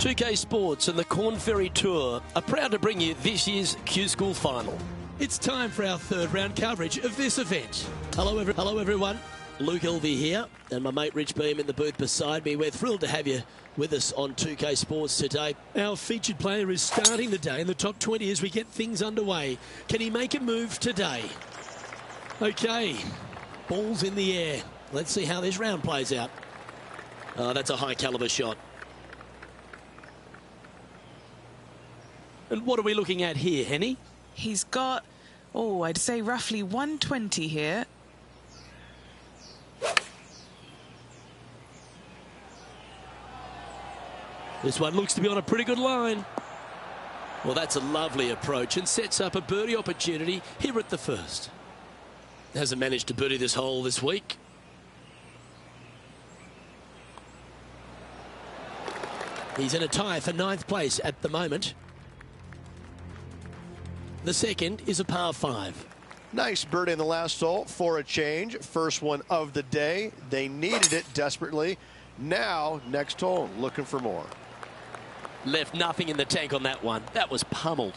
2K Sports and the Corn Ferry Tour are proud to bring you this year's Q School Final. It's time for our third round coverage of this event. Hello everyone. Luke Elvey here and my mate Rich Beam in the booth beside me. We're thrilled to have you with us on 2K Sports today. Our featured player is starting the day in the top 20 as we get things underway. Can he make a move today? Okay, ball's in the air. Let's see how this round plays out. Oh, that's a high caliber shot. And what are we looking at here, Henny? He's got, I'd say roughly 120 here. This one looks to be on a pretty good line. Well, that's a lovely approach and sets up a birdie opportunity here at the first. Hasn't managed to birdie this hole this week. He's in a tie for 9th place at the moment. The second is a par 5. Nice birdie in the last hole for a change. First one of the day. They needed it desperately. Now, next hole, looking for more. Left nothing in the tank on that one. That was pummeled.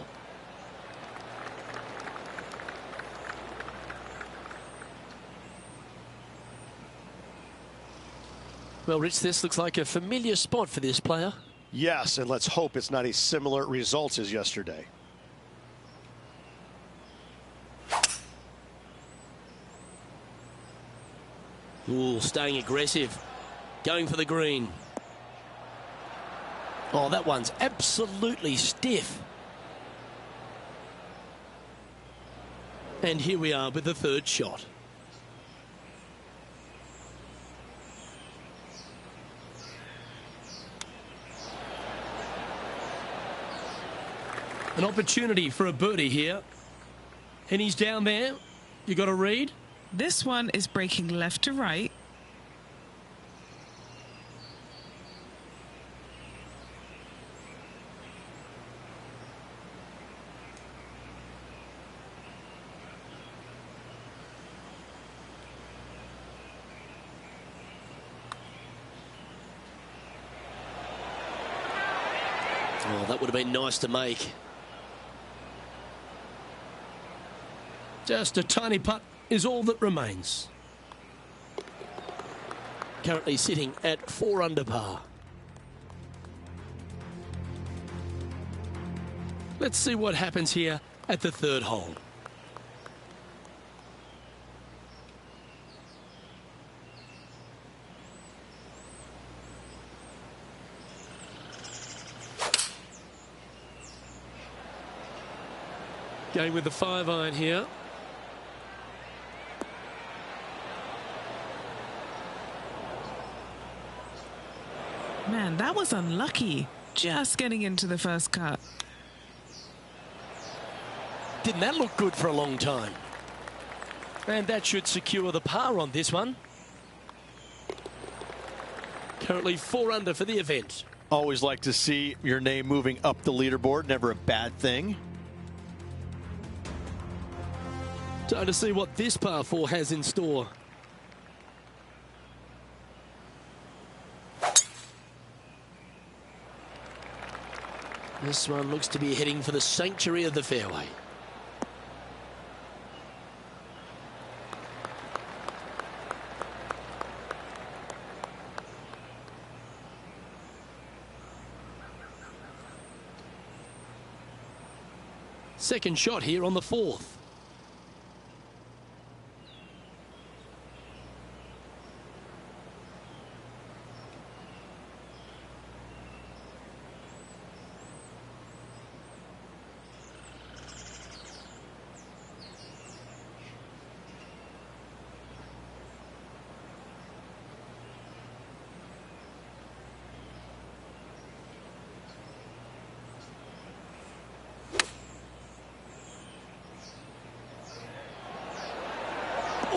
Well, Rich, this looks like a familiar spot for this player. Yes, and let's hope it's not a similar results as yesterday. Ooh, staying aggressive. Going for the green. Oh, that one's absolutely stiff. And here we are with the third shot. An opportunity for a birdie here. And he's down there. You got to read. This one is breaking left to right. Oh, that would have been nice to make. Just a tiny putt is all that remains. Currently sitting at 4 under par. Let's see what happens here at the third hole. Going with the 5-iron here. Man, that was unlucky. Just getting into the first cut. Didn't that look good for a long time? And that should secure the par on this one. Currently 4 under for the event. Always like to see your name moving up the leaderboard. Never a bad thing. Time to see what this par 4 has in store. This one looks to be heading for the sanctuary of the fairway. Second shot here on the 4th.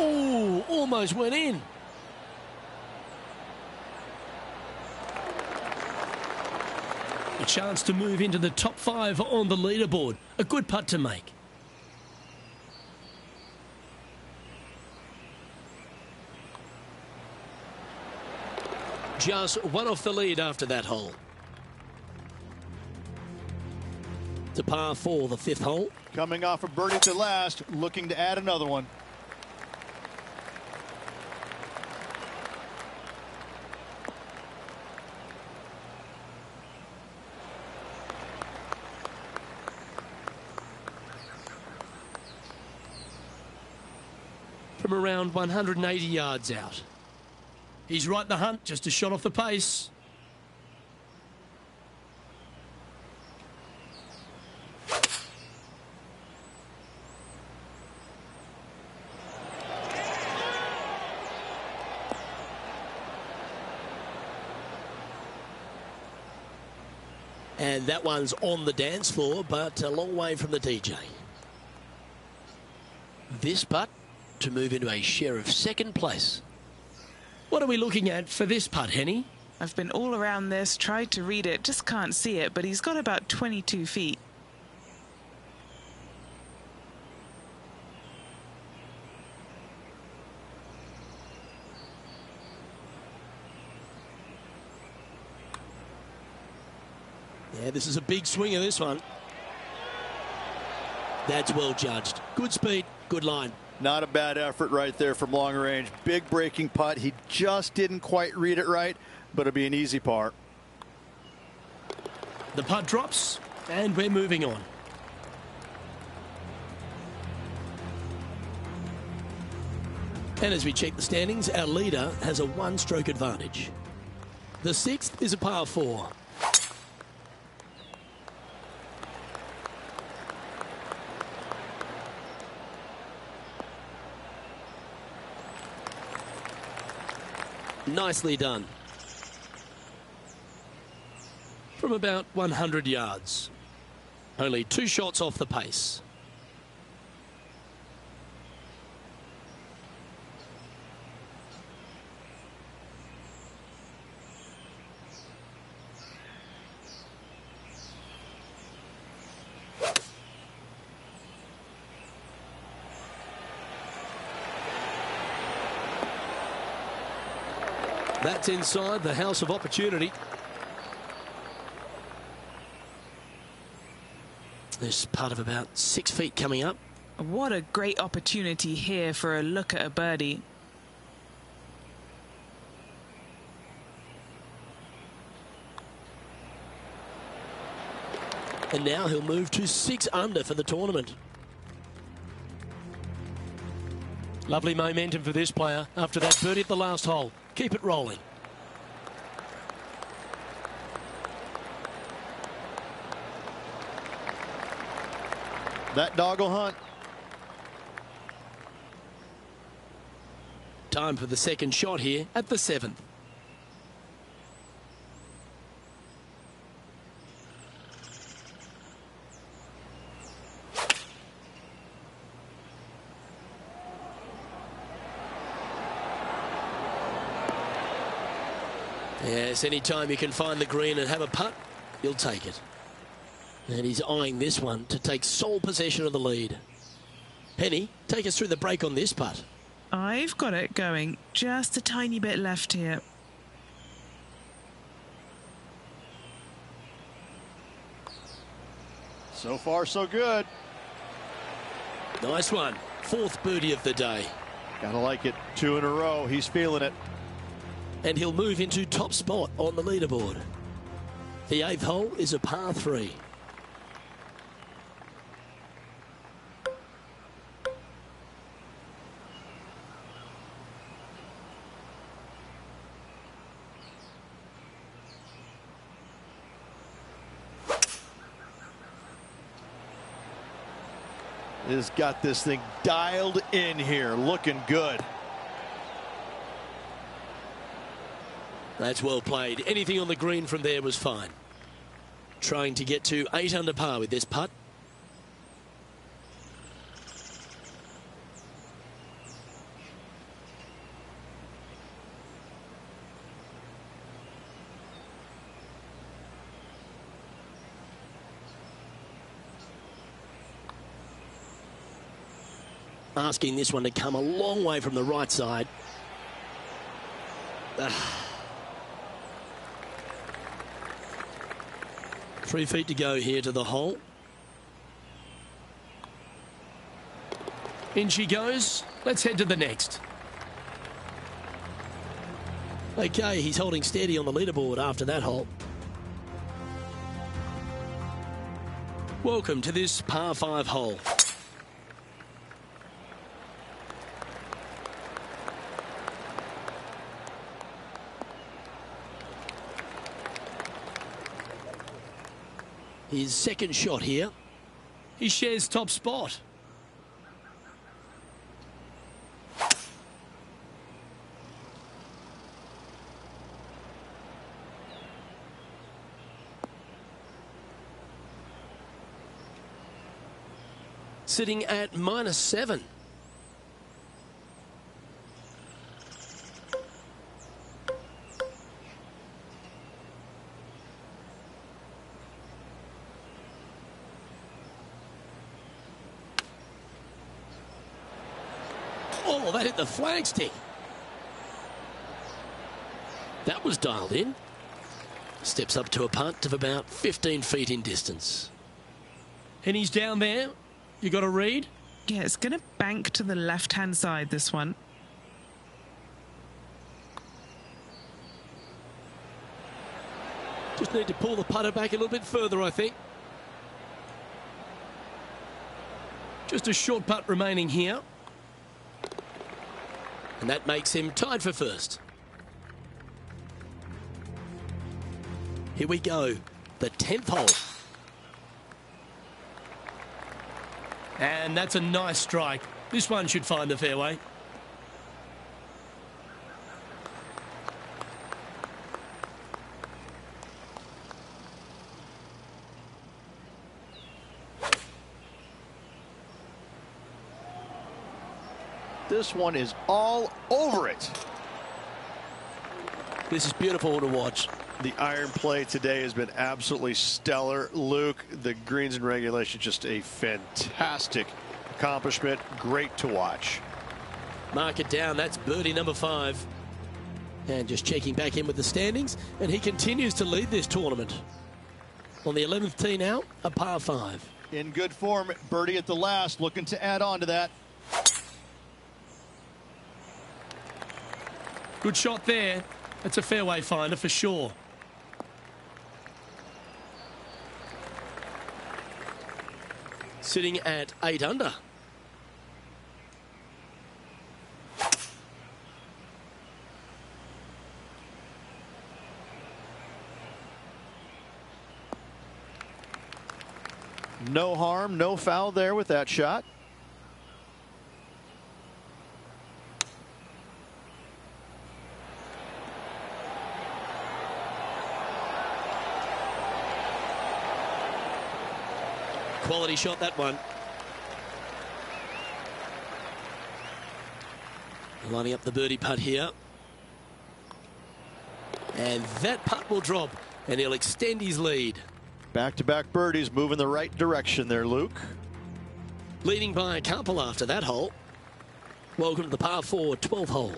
Oh, almost went in. A chance to move into the top 5 on the leaderboard. A good putt to make. Just one off the lead after that hole. To par 4, the 5th hole. Coming off a birdie to last, looking to add another one. From around 180 yards out. He's right in the hunt, just a shot off the pace. And that one's on the dance floor, but a long way from the DJ. This putt to move into a share of second place. What are we looking at for this putt, Henny? I've been all around this, tried to read it, just can't see it, but he's got about 22 feet. Yeah, this is a big swing of this one. That's well judged. Good speed, good line. Not a bad effort right there from long range. Big breaking putt. He just didn't quite read it right, but it'll be an easy par. The putt drops, and we're moving on. And as we check the standings, our leader has a one-stroke advantage. The 6th is a par 4. Nicely done. From about 100 yards. Only 2 shots off the pace. That's inside the house of opportunity. There's part of about 6 feet coming up. What a great opportunity here for a look at a birdie. And now he'll move to 6 under for the tournament. Lovely momentum for this player after that birdie at the last hole. Keep it rolling. That dog will hunt. Time for the second shot here at the 7th. Yes, anytime you can find the green and have a putt, you'll take it. And he's eyeing this one to take sole possession of the lead. Henny, take us through the break on this putt. I've got it going. Just a tiny bit left here. So far, so good. Nice one. 4th birdie of the day. Gotta like it. 2 in a row. He's feeling it. And he'll move into top spot on the leaderboard. The 8th hole is a par 3. Has got this thing dialed in here. Looking good. That's well played. Anything on the green from there was fine. Trying to get to 8 under par with this putt. Asking this one to come a long way from the right side. 3 feet to go here to the hole. In she goes. Let's head to the next. Okay, he's holding steady on the leaderboard after that hole. Welcome to this par 5 hole. His second shot here. He shares top spot. Sitting at -7. Oh, that hit the flagstick. That was dialed in. Steps up to a putt of about 15 feet in distance. And he's down there. You got a read? Yeah, it's going to bank to the left-hand side, this one. Just need to pull the putter back a little bit further, I think. Just a short putt remaining here. And that makes him tied for first. Here we go. The 10th hole. And that's a nice strike. This one should find the fairway. This one is all over it. This is beautiful to watch. The iron play today has been absolutely stellar. Luke, the greens and regulation, just a fantastic accomplishment. Great to watch. Mark it down. That's birdie number 5. And just checking back in with the standings. And he continues to lead this tournament. On the 11th tee now, a par 5. In good form, birdie at the last, looking to add on to that. Good shot there. That's a fairway finder for sure. Sitting at 8 under. No harm, no foul there with that shot. Quality shot, that one. Lining up the birdie putt here. And that putt will drop, and he'll extend his lead. Back-to-back birdies, moving the right direction there, Luke. Leading by a couple after that hole. Welcome to the par 4 12th hole.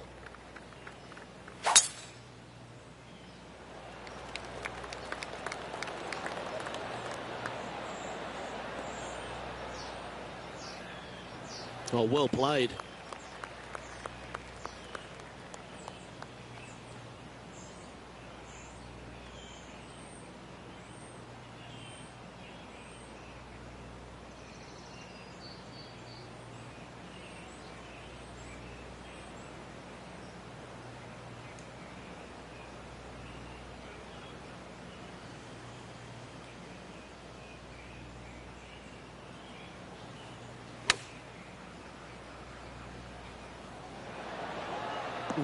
Oh, well played.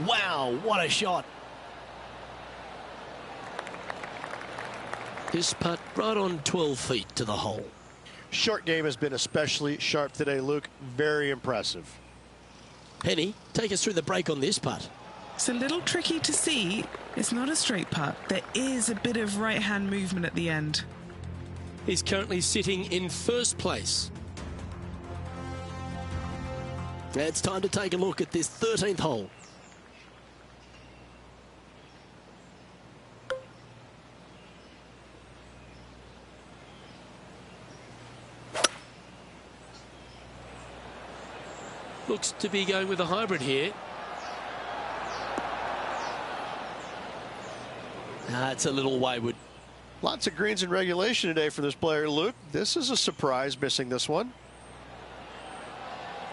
Wow, what a shot. This putt right on 12 feet to the hole. Short game has been especially sharp today, Luke. Very impressive. Penny, take us through the break on this putt. It's a little tricky to see. It's not a straight putt. There is a bit of right-hand movement at the end. He's currently sitting in first place. It's time to take a look at this 13th hole. Looks to be going with a hybrid here. It's a little wayward. Lots of greens in regulation today for this player, Luke. This is a surprise, missing this one.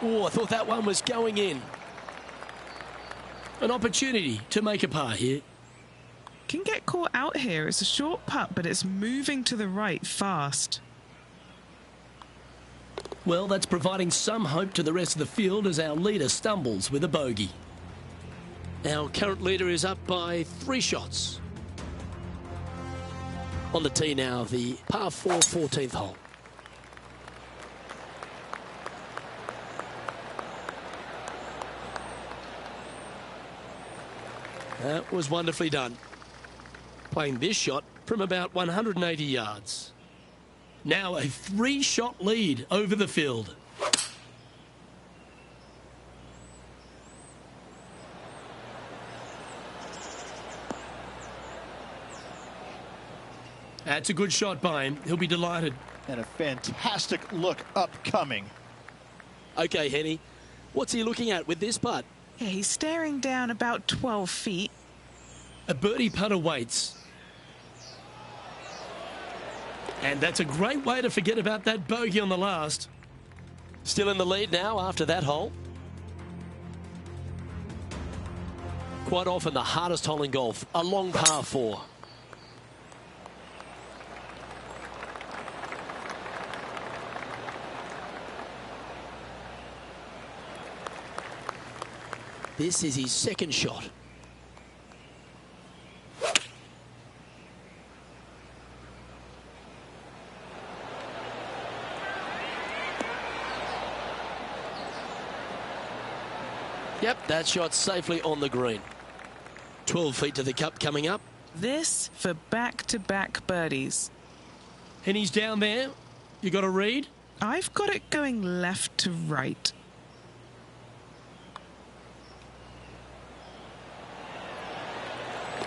Oh, I thought that one was going in. An opportunity to make a par here. Can get caught out here. It's a short putt, but it's moving to the right fast. Well, that's providing some hope to the rest of the field as our leader stumbles with a bogey. Our current leader is up by 3 shots. On the tee now, the par 4 14th hole. That was wonderfully done. Playing this shot from about 180 yards. Now a 3-shot lead over the field. That's a good shot by him. He'll be delighted. And a fantastic look upcoming. Okay, Henny. What's he looking at with this putt? Yeah, he's staring down about 12 feet. A birdie putt awaits. And that's a great way to forget about that bogey on the last. Still in the lead now after that hole. Quite often the hardest hole in golf, a long par 4. This is his second shot. Yep, that shot safely on the green. 12 feet to the cup coming up. This for back-to-back birdies. And he's down there. You got a read? I've got it going left to right.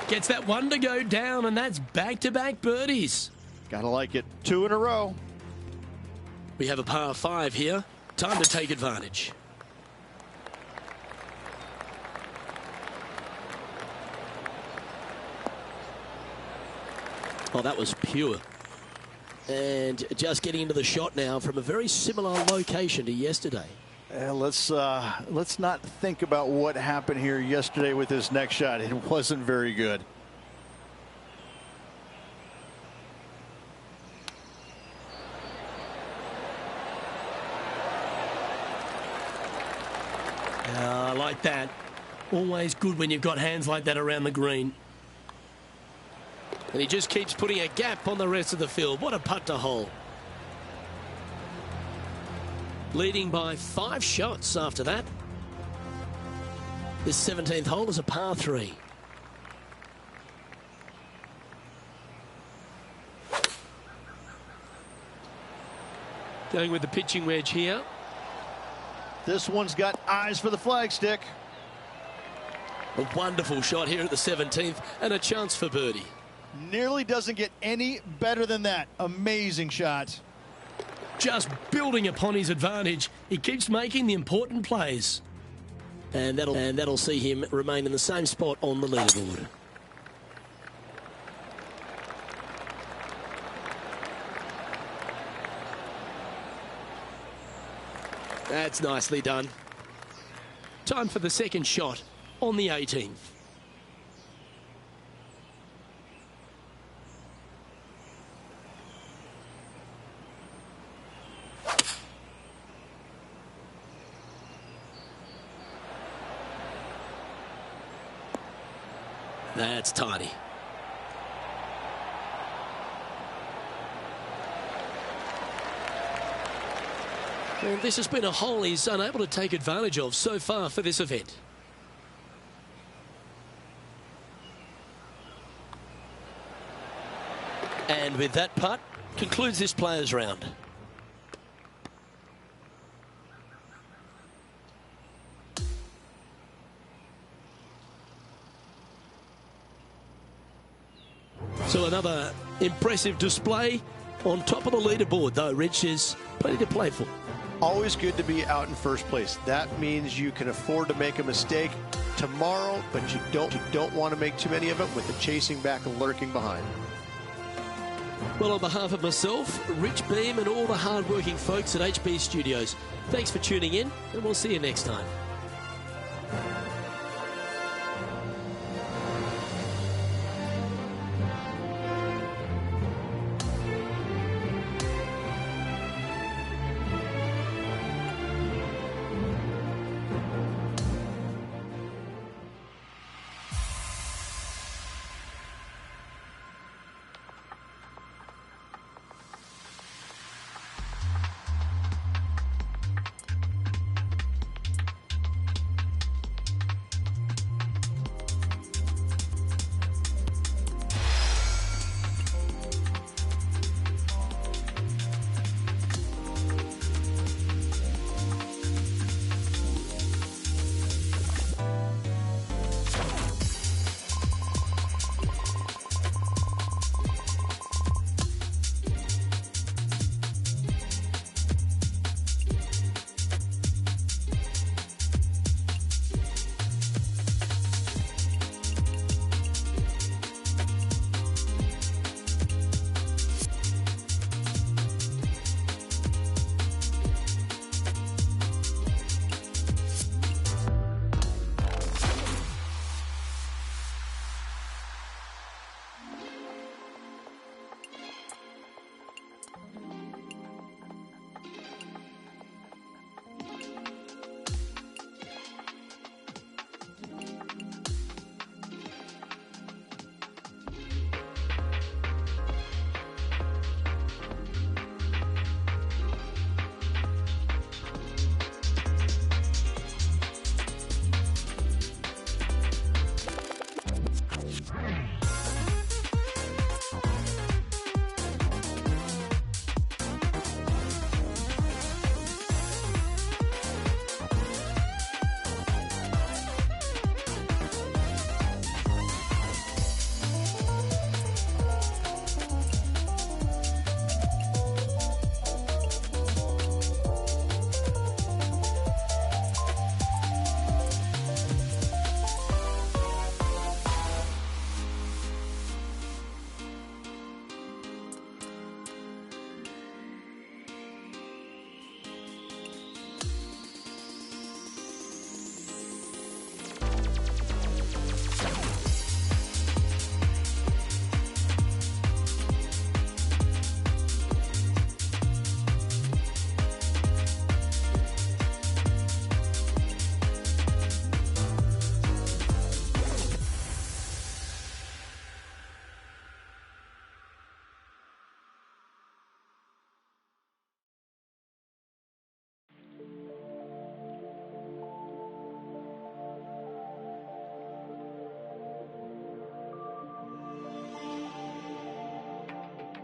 Gets that one to go down, and that's back-to-back birdies. Gotta like it. 2 in a row. We have a par 5 here. Time to take advantage. Oh, that was pure. And just getting into the shot now from a very similar location to yesterday. Let's not think about what happened here yesterday with this next shot. It wasn't very good. I like that. Always good when you've got hands like that around the green. And he just keeps putting a gap on the rest of the field. What a putt to hole. Leading by 5 shots after that. This 17th hole is a par 3. Going with the pitching wedge here. This one's got eyes for the flagstick. A wonderful shot here at the 17th and a chance for birdie. Nearly doesn't get any better than that. Amazing shot. Just building upon his advantage. He keeps making the important plays. And that'll see him remain in the same spot on the leaderboard. That's nicely done. Time for the second shot on the 18th. That's tidy. And this has been a hole he's unable to take advantage of so far for this event. And with that putt, concludes this players' round. So another impressive display on top of the leaderboard, though, Rich, is plenty to play for. Always good to be out in first place. That means you can afford to make a mistake tomorrow, but you don't want to make too many of them with the chasing back and lurking behind. Well, on behalf of myself, Rich Beam, and all the hard-working folks at HB Studios, thanks for tuning in, and we'll see you next time.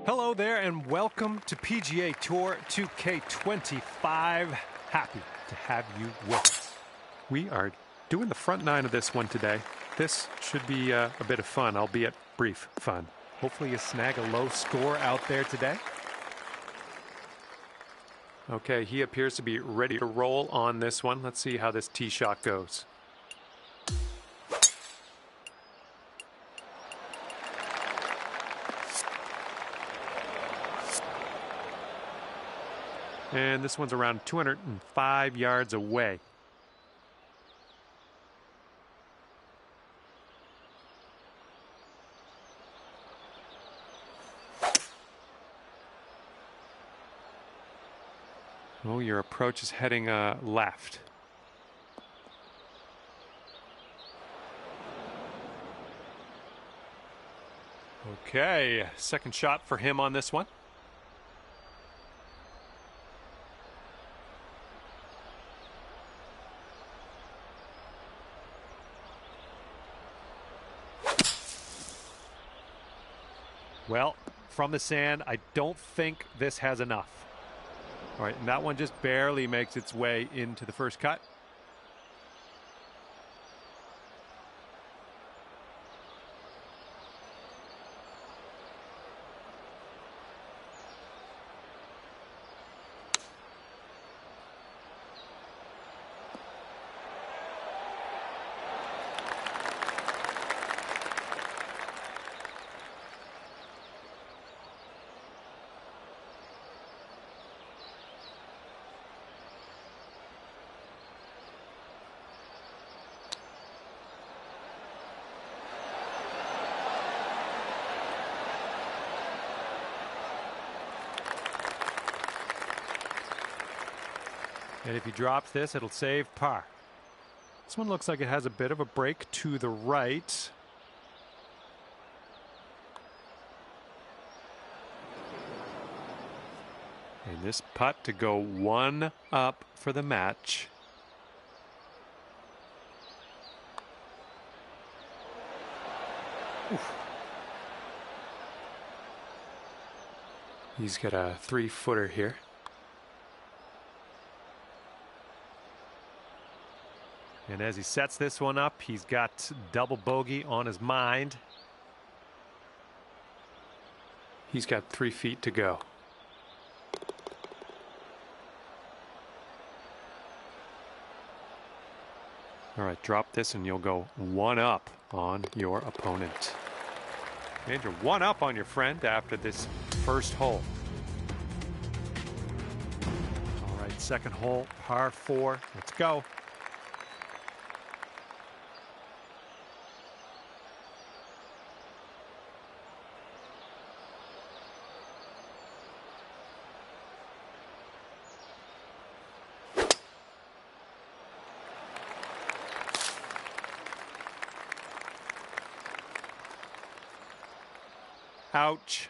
Hello there and welcome to PGA Tour 2K25. Happy to have you with us. We are doing the front nine of this one today. This should be a bit of fun, albeit brief fun. Hopefully you snag a low score out there today. Okay, he appears to be ready to roll on this one. Let's see how this tee shot goes. And this one's around 205 yards away. Oh, your approach is heading left. Okay, second shot for him on this one. Well, from the sand, I don't think this has enough. All right, and that one just barely makes its way into the first cut. And if he drops this, it'll save par. This one looks like it has a bit of a break to the right. And this putt to go 1 up for the match. Oof. He's got a 3-footer here. And as he sets this one up, he's got double bogey on his mind. He's got 3 feet to go. All right, drop this and you'll go 1 up on your opponent. And you're 1 up on your friend after this first hole. All right, second hole, par 4. Let's go. Ouch.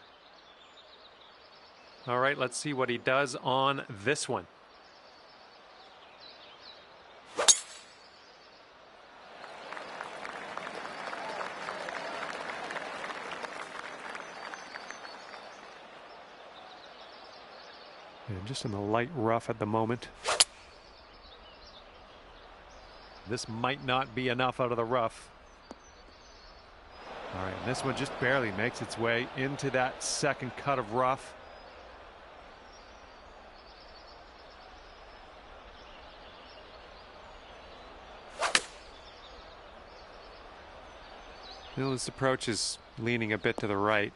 All right, let's see what he does on this one. And just in the light rough at the moment. This might not be enough out of the rough. All right, and this one just barely makes its way into that second cut of rough. Well, this approach is leaning a bit to the right.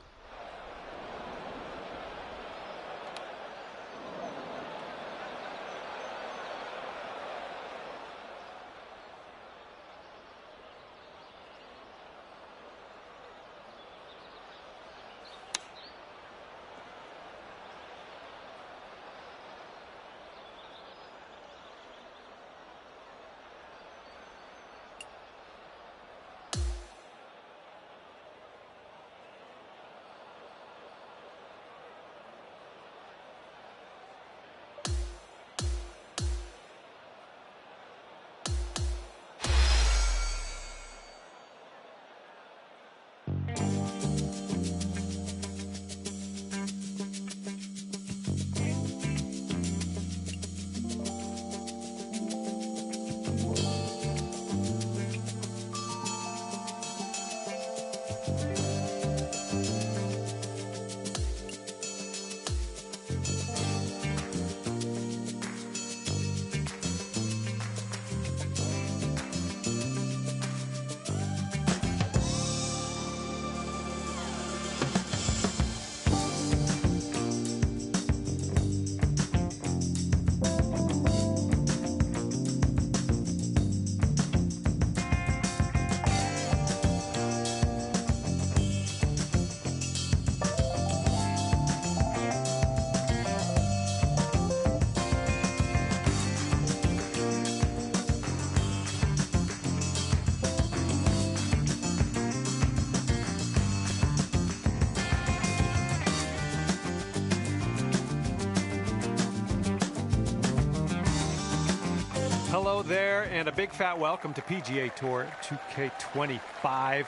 Hello there, and a big fat welcome to PGA Tour 2K25.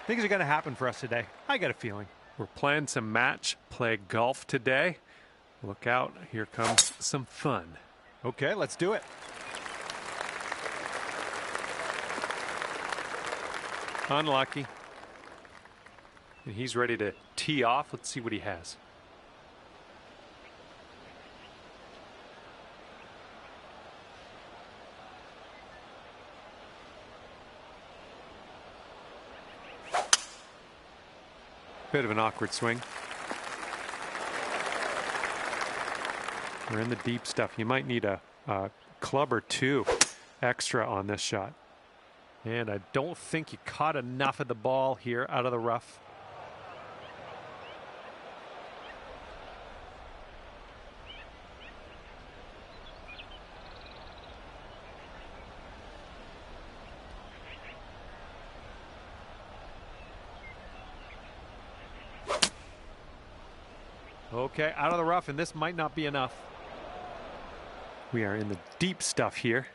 Things are going to happen for us today. I got a feeling. We're playing some match play golf today. Look out, here comes some fun. Okay, let's do it. Unlucky. And he's ready to tee off. Let's see what he has. Bit of an awkward swing. We're in the deep stuff. You might need a club or 2 extra on this shot. And I don't think he caught enough of the ball here out of the rough. Okay, out of the rough, and this might not be enough. We are in the deep stuff here.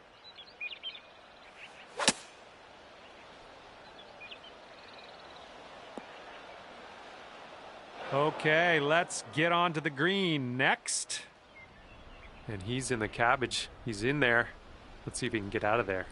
Okay, let's get on to the green next. And he's in the cabbage. He's in there. Let's see if he can get out of there.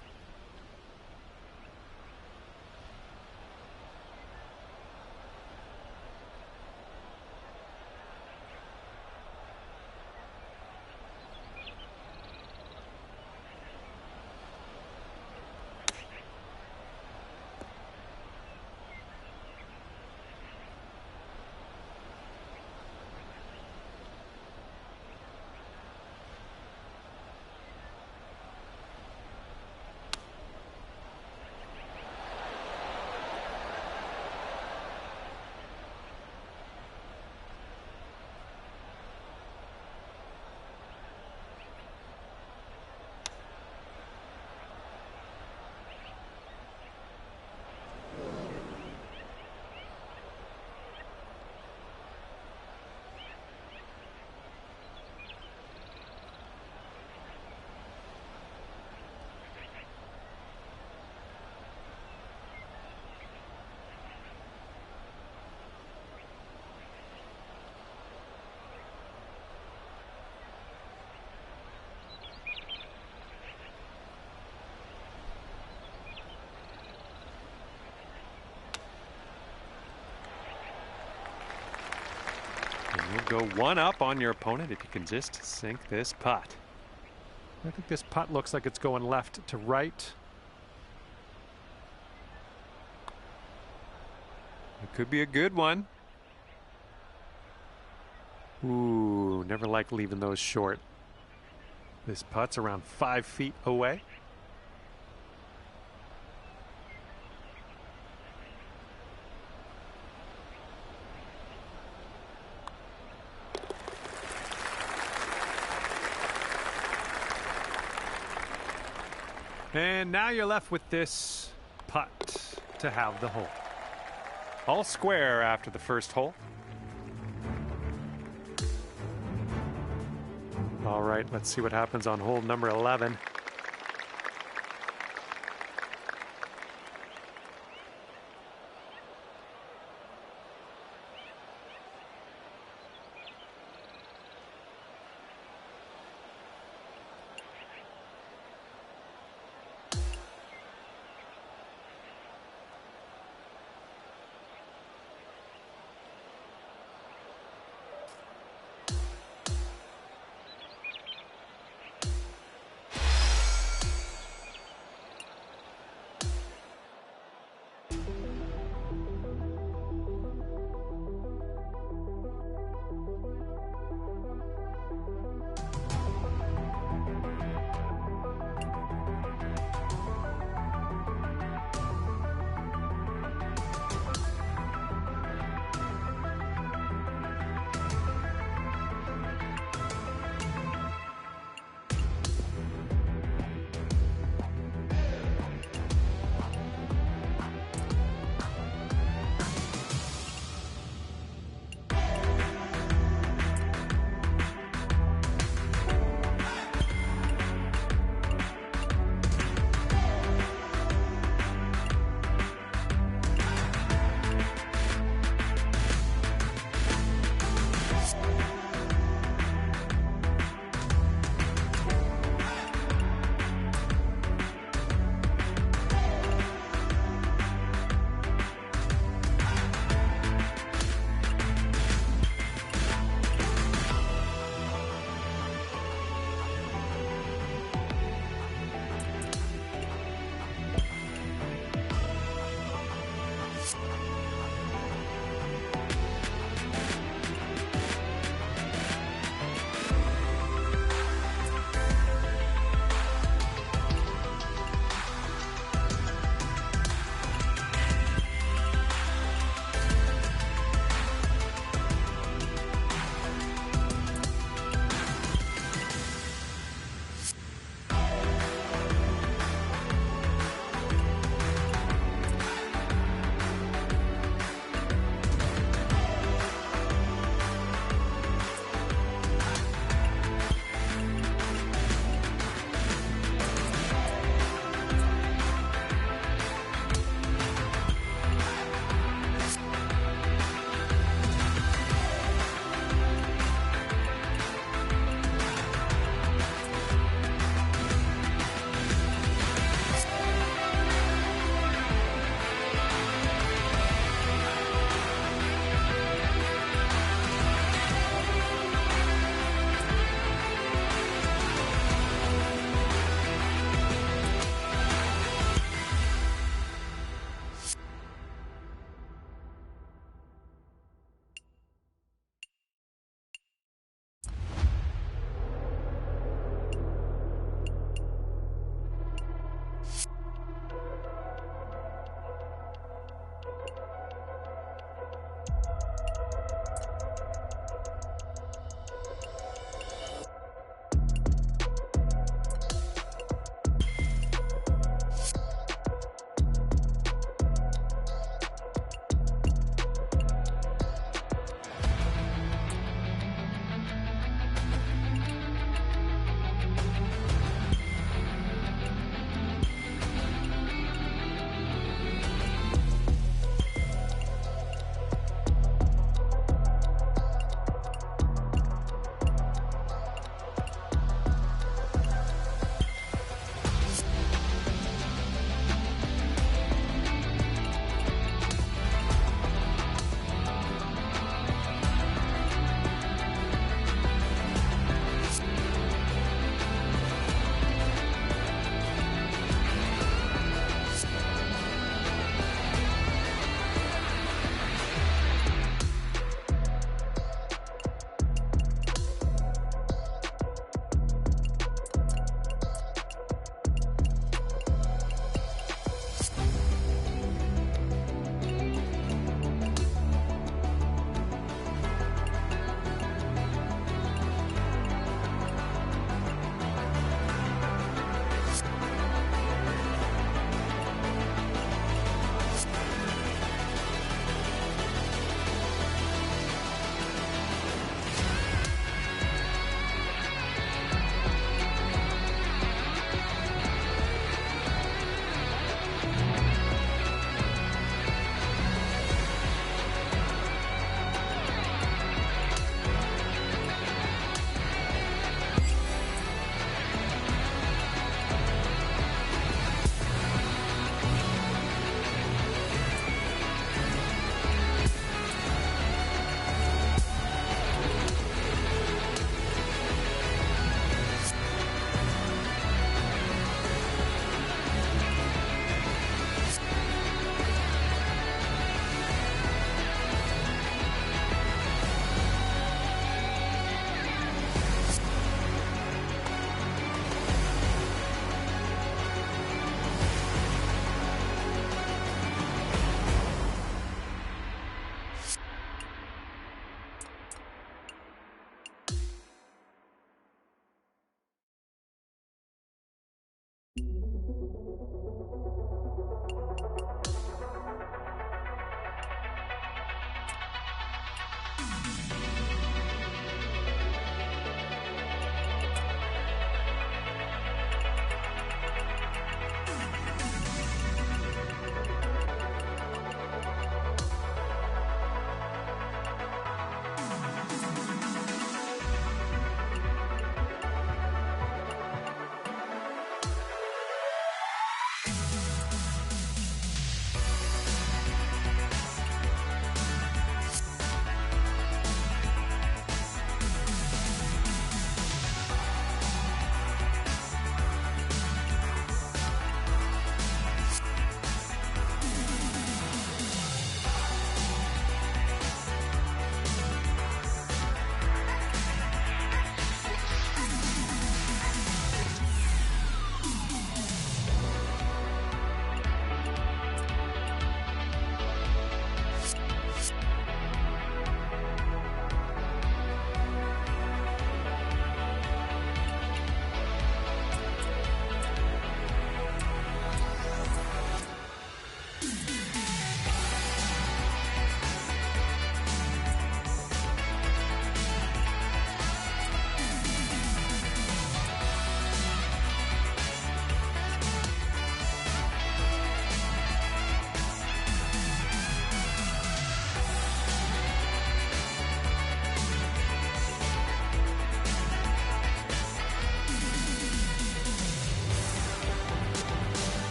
You'll go one up on your opponent if you can just sink this putt. I think this putt looks like it's going left to right. It could be a good one. Ooh, never like leaving those short. This putt's around 5 feet away. And now you're left with this putt to have the hole. All square after the first hole. All right, let's see what happens on hole number 11.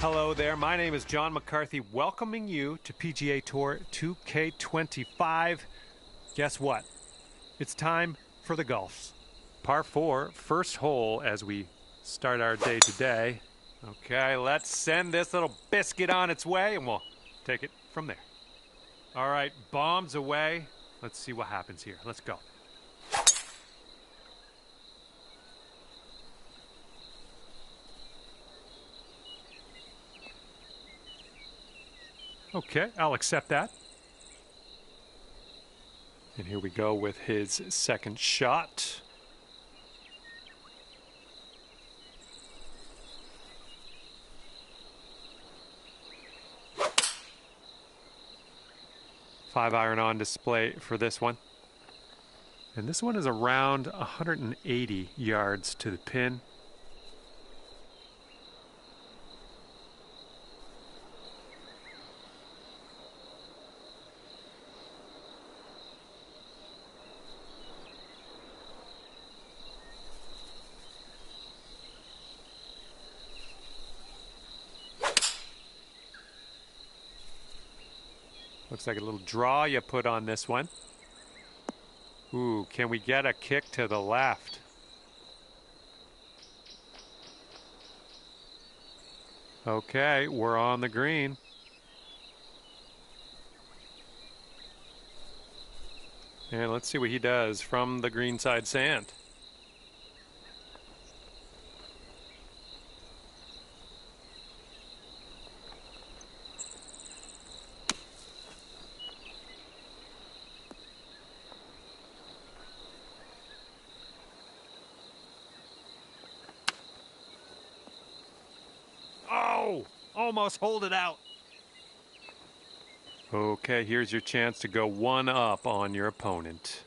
Hello there, my name is John McCarthy, welcoming you to PGA Tour 2K25. Guess what? It's time for the golfs. Par 4, first hole as we start our day today. Okay, let's send this little biscuit on its way and we'll take it from there. All right, bombs away. Let's see what happens here. Let's go. Okay, I'll accept that. And here we go with his second shot. Five iron on display for this one. And this one is around 180 yards to the pin. Looks like a little draw you put on this one. Ooh, can we get a kick to the left? Okay, we're on the green. And let's see what he does from the greenside sand. Almost hold it out. Okay, here's your chance to go one up on your opponent.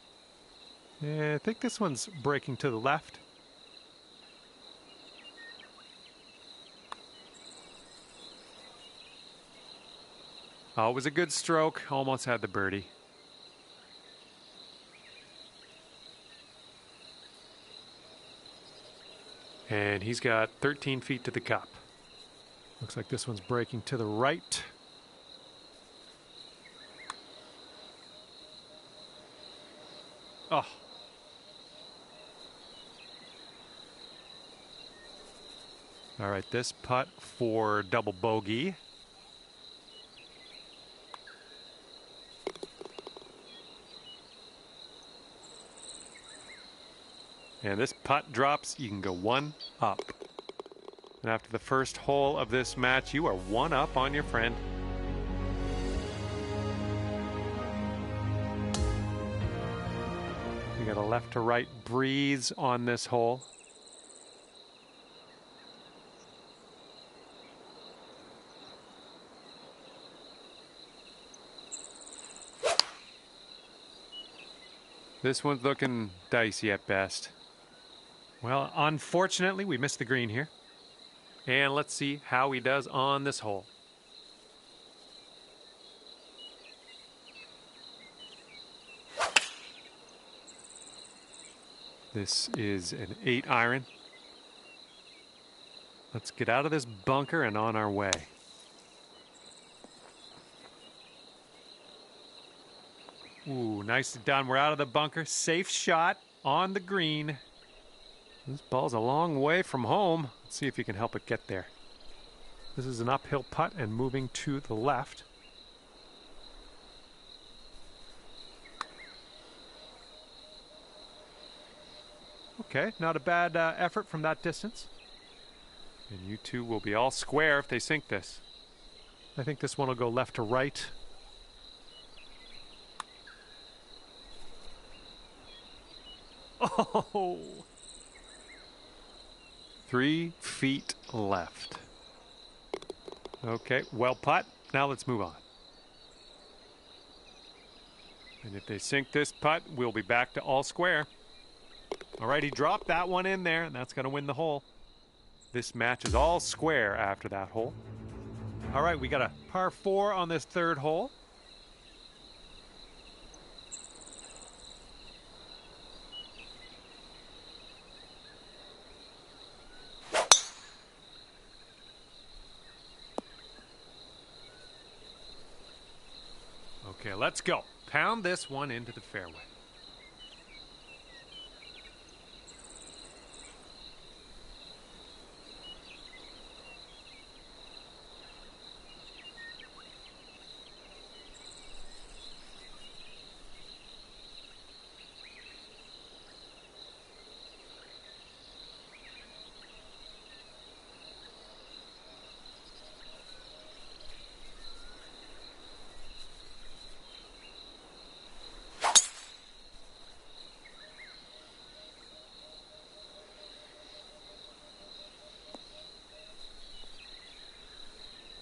Yeah, I think this one's breaking to the left. Always a good stroke. Almost had the birdie. And he's got 13 feet to the cup. Looks like this one's breaking to the right. Oh. All right, this putt for double bogey. And this putt drops, you can go one up. And after the first hole of this match, you are one up on your friend. You got a left to right breeze on this hole. This one's looking dicey at best. Well, unfortunately, we missed the green here. And let's see how he does on this hole. This is an 8 iron. Let's get out of this bunker and on our way. Ooh, nicely done. We're out of the bunker. Safe shot on the green. This ball's a long way from home. Let's see if you can help it get there. This is an uphill putt and moving to the left. Okay, not a bad effort from that distance. And you two will be all square if they sink this. I think this one will go left to right. Oh! 3 feet left. Okay, well putt. Now let's move on. And if they sink this putt, we'll be back to all square. All right, he dropped that one in there, and that's going to win the hole. This match is all square after that hole. All right, we got a par 4 on this third hole. Okay, let's go. Pound this one into the fairway.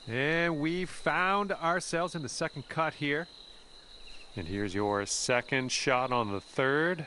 And we found ourselves in the second cut here. And here's your second shot on the third.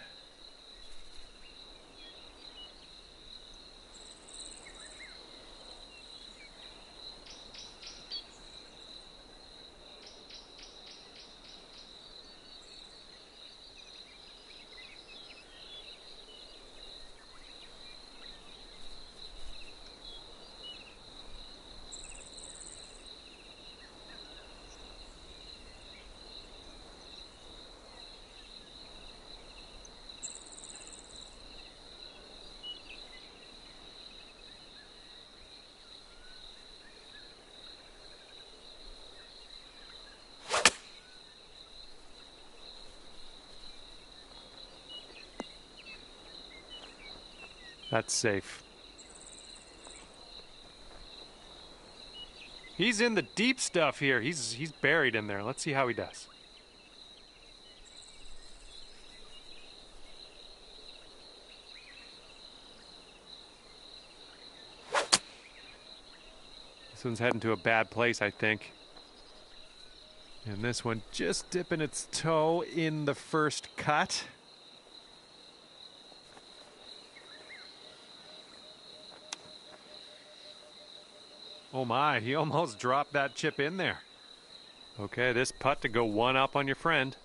That's safe. He's in the deep stuff here. He's buried in there. Let's see how he does. This one's heading to a bad place, I think. And this one just dipping its toe in the first cut. Oh my, he almost dropped that chip in there. Okay, this putt to go one up on your friend.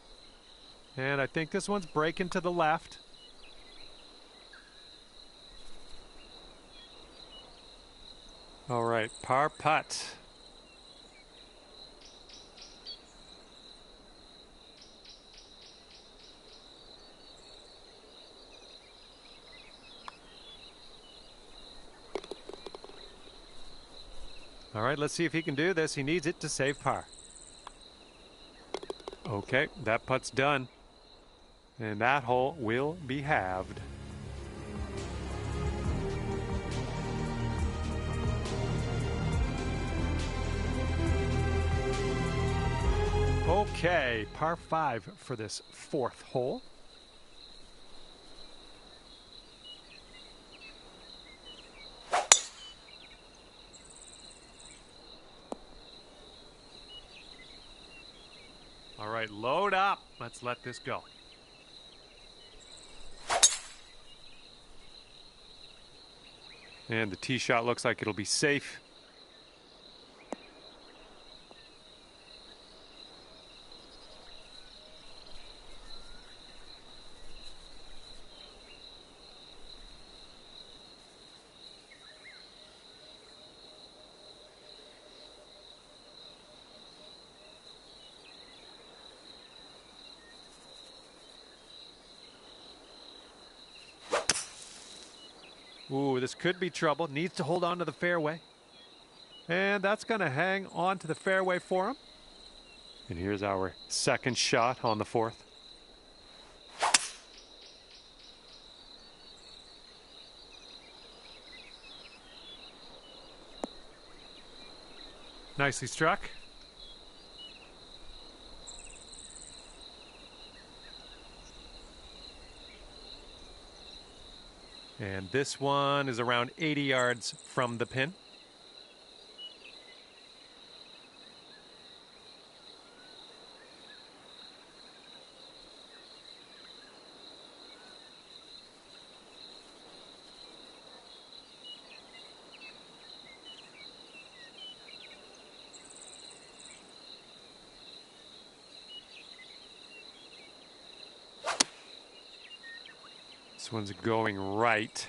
And I think this one's breaking to the left. All right, par putt. All right, let's see if he can do this. He needs it to save par. Okay, that putt's done. And that hole will be halved. Okay, par 5 for this fourth hole. All right, load up. Let's let this go. And the tee shot looks like it'll be safe. Ooh, this could be trouble. Needs to hold on to the fairway. And that's going to hang on to the fairway for him. And here's our second shot on the fourth. Nicely struck. And this one is around 80 yards from the pin. This one's going right.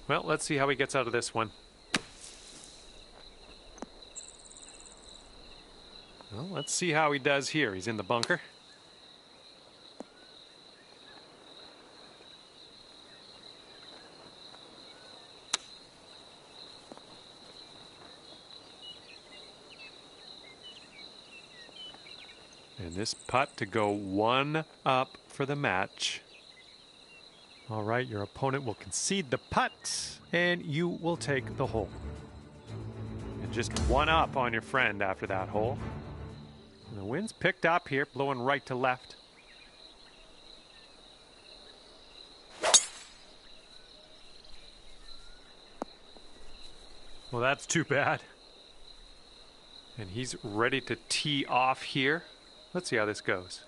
Well, let's see how he gets out of this one. Well, let's see how he does here. He's in the bunker. And this putt to go 1 up for the match. All right, your opponent will concede the putt, and you will take the hole. And just 1 up on your friend after that hole. And the wind's picked up here, blowing right to left. Well, that's too bad. And he's ready to tee off here. Let's see how this goes.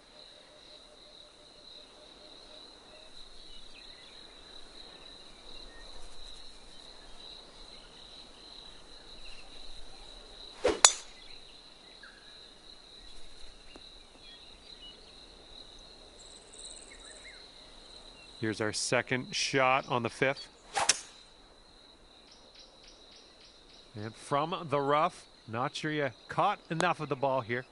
Here's our second shot on the 5th. And from the rough, not sure you caught enough of the ball here.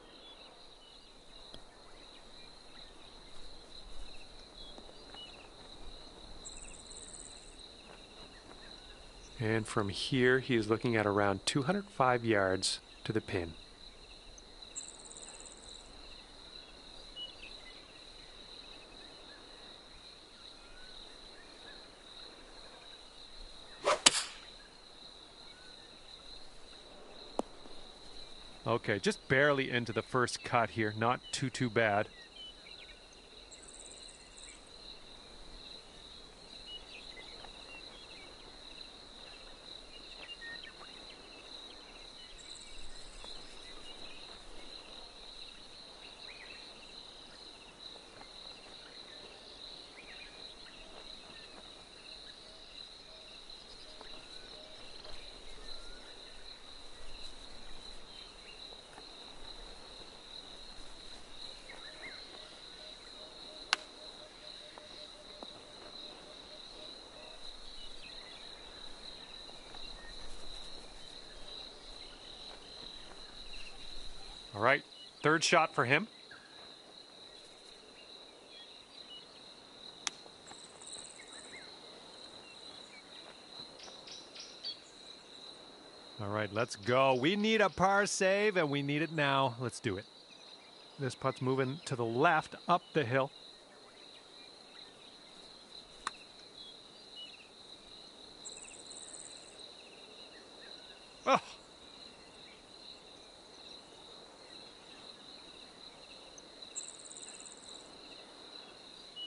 And from here, he is looking at around 205 yards to the pin. Okay, just barely into the first cut here. Not too bad. All right, third shot for him. All right, let's go. We need a par save, and we need it now. Let's do it. This putt's moving to the left, up the hill. Oh.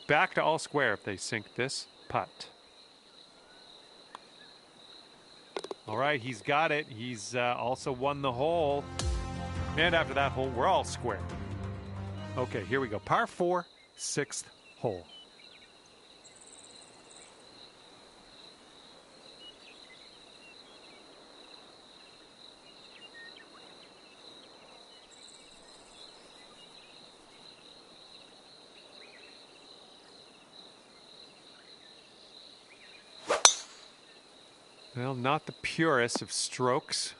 Back to all square if they sink this putt. All right, he's got it. He's also won the hole. And after that hole, we're all square. Okay, here we go. Par 4, 6th hole. Well, not the purest of strokes.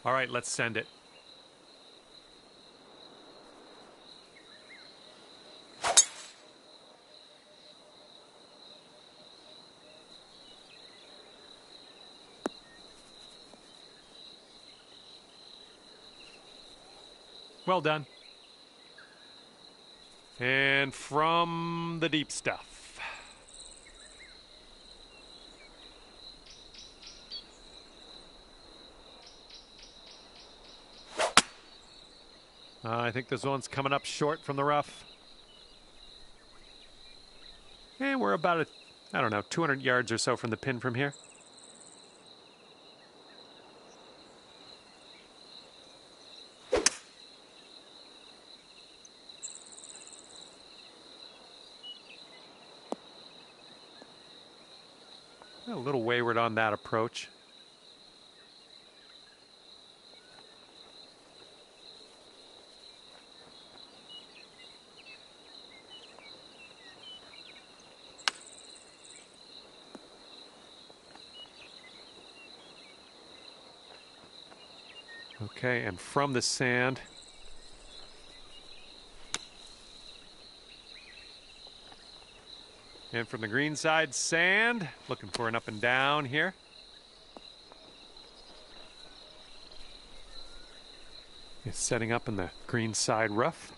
All right, let's send it. Well done. And from the deep stuff. I think this one's coming up short from the rough. And we're about, I don't know, 200 yards or so from the pin from here. A little wayward on that approach. Okay, and from the sand. And from the green side, sand. Looking for an up and down here. He's setting up in the green side rough.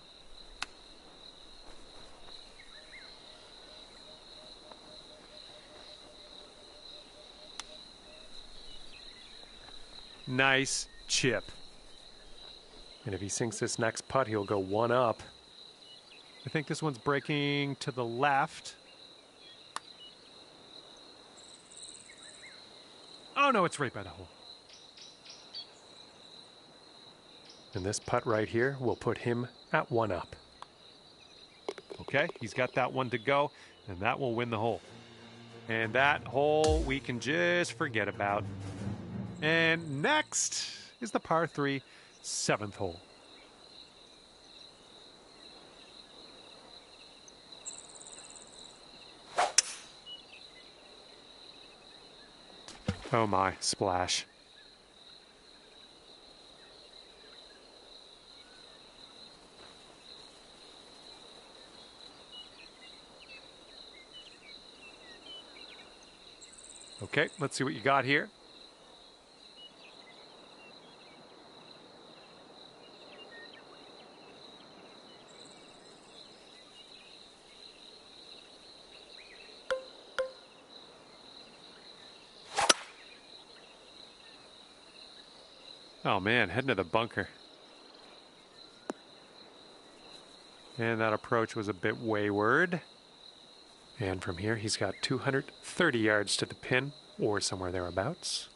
Nice chip. And if he sinks this next putt, he'll go one up. I think this one's breaking to the left. Oh no, it's right by the hole. And this putt right here will put him at one up. Okay, he's got that one to go, and that will win the hole. And that hole we can just forget about. And next is the par 3, 7th hole. Oh my, splash. Okay, let's see what you got here. Oh man, heading to the bunker. And that approach was a bit wayward. And from here, he's got 230 yards to the pin, or somewhere thereabouts.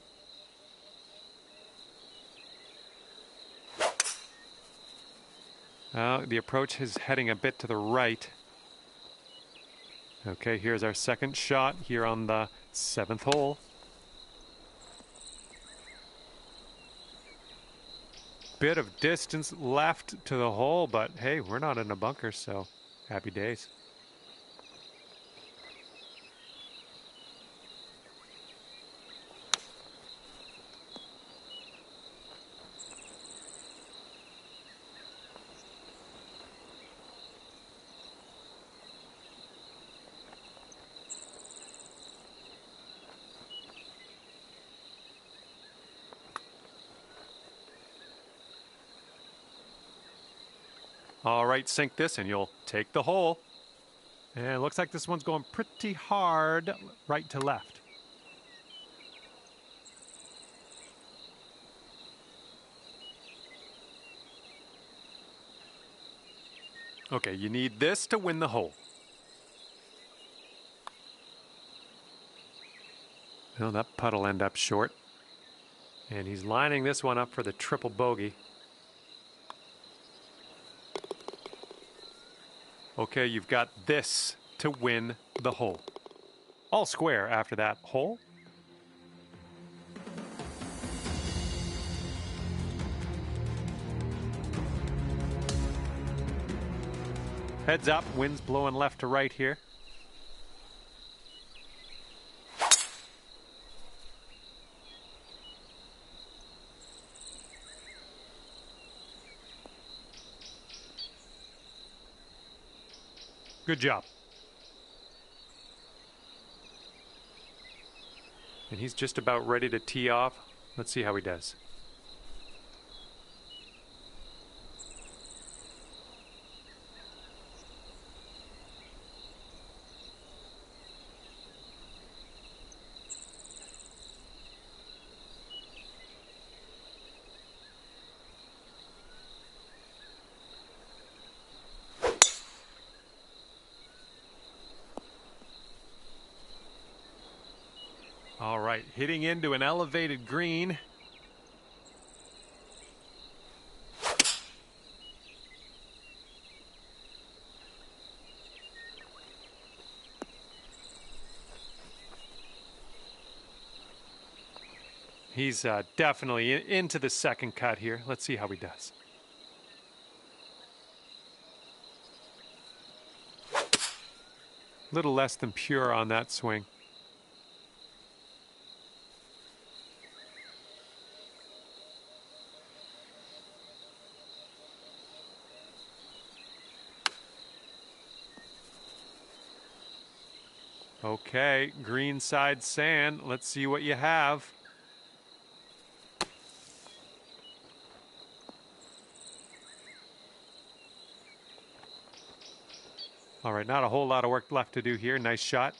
The approach is heading a bit to the right. Okay, here's our second shot here on the 7th hole. Bit of distance left to the hole, but hey, we're not in a bunker, so happy days. All right, sink this and you'll take the hole. And it looks like this one's going pretty hard right to left. Okay, you need this to win the hole. Well, that putt will end up short. And he's lining this one up for the triple bogey. Okay, you've got this to win the hole. All square after that hole. Heads up, wind's blowing left to right here. Good job. And he's just about ready to tee off. Let's see how he does. All right, hitting into an elevated green. He's definitely into the second cut here. Let's see how he does. A little less than pure on that swing. Okay, green side sand. Let's see what you have. All right, not a whole lot of work left to do here. Nice shot.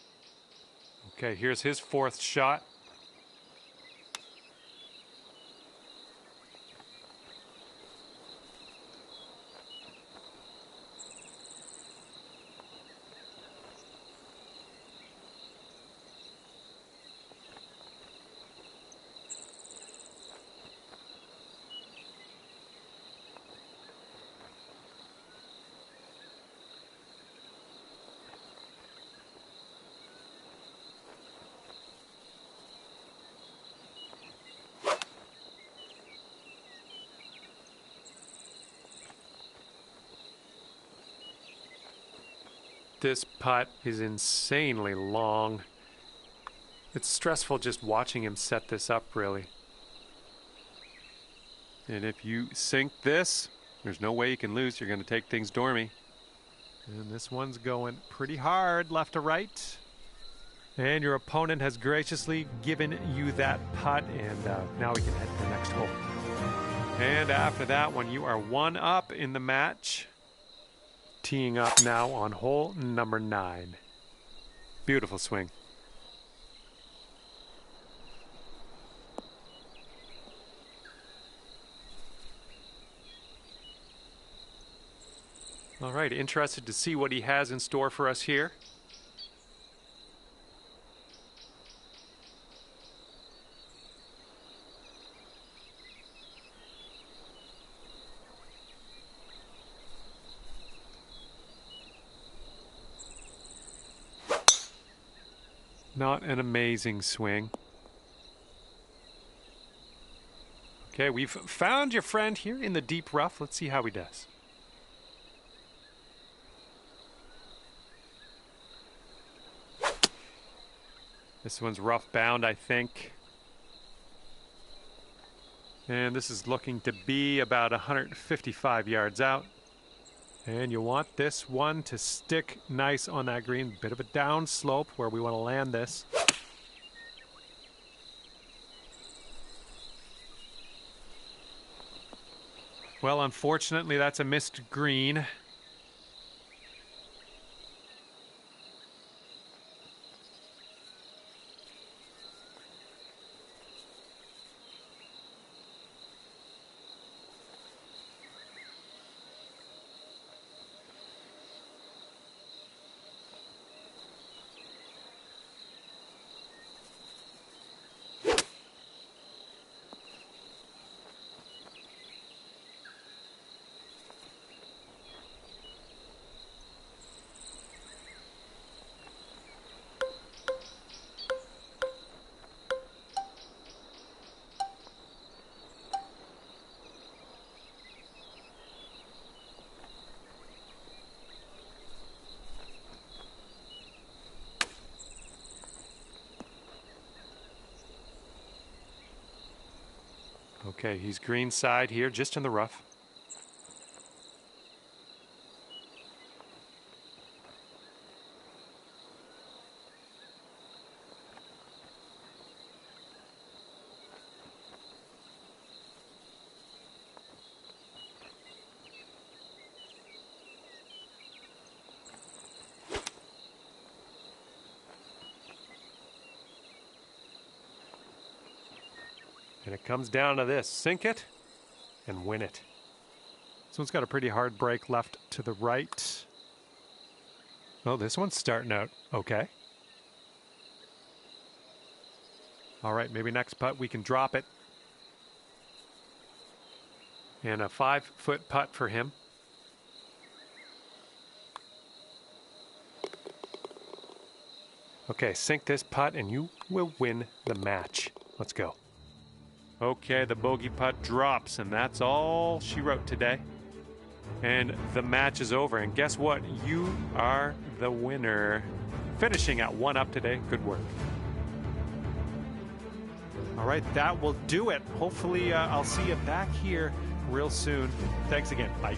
Okay, here's his fourth shot. This putt is insanely long. It's stressful just watching him set this up, really. And if you sink this, there's no way you can lose. You're going to take things dormy. And this one's going pretty hard left to right. And your opponent has graciously given you that putt. And now we can head to the next hole. And after that one, you are 1 up in the match. Teeing up now on hole number 9. Beautiful swing. All right, interested to see what he has in store for us here. Not an amazing swing. Okay, we've found your friend here in the deep rough. Let's see how he does. This one's rough bound, I think. And this is looking to be about 155 yards out. And you want this one to stick nice on that green. Bit of a down slope where we want to land this. Well, unfortunately, that's a missed green. Okay, he's green side here, just in the rough. And it comes down to this: sink it and win it. This one's got a pretty hard break left to the right. Oh, this one's starting out okay. All right, maybe next putt we can drop it. And a 5-foot putt for him. Okay, sink this putt and you will win the match. Let's go. Okay, the bogey putt drops, and that's all she wrote today. And the match is over. And guess what? You are the winner. Finishing at 1 up today. Good work. All right, that will do it. Hopefully, I'll see you back here real soon. Thanks again. Bye.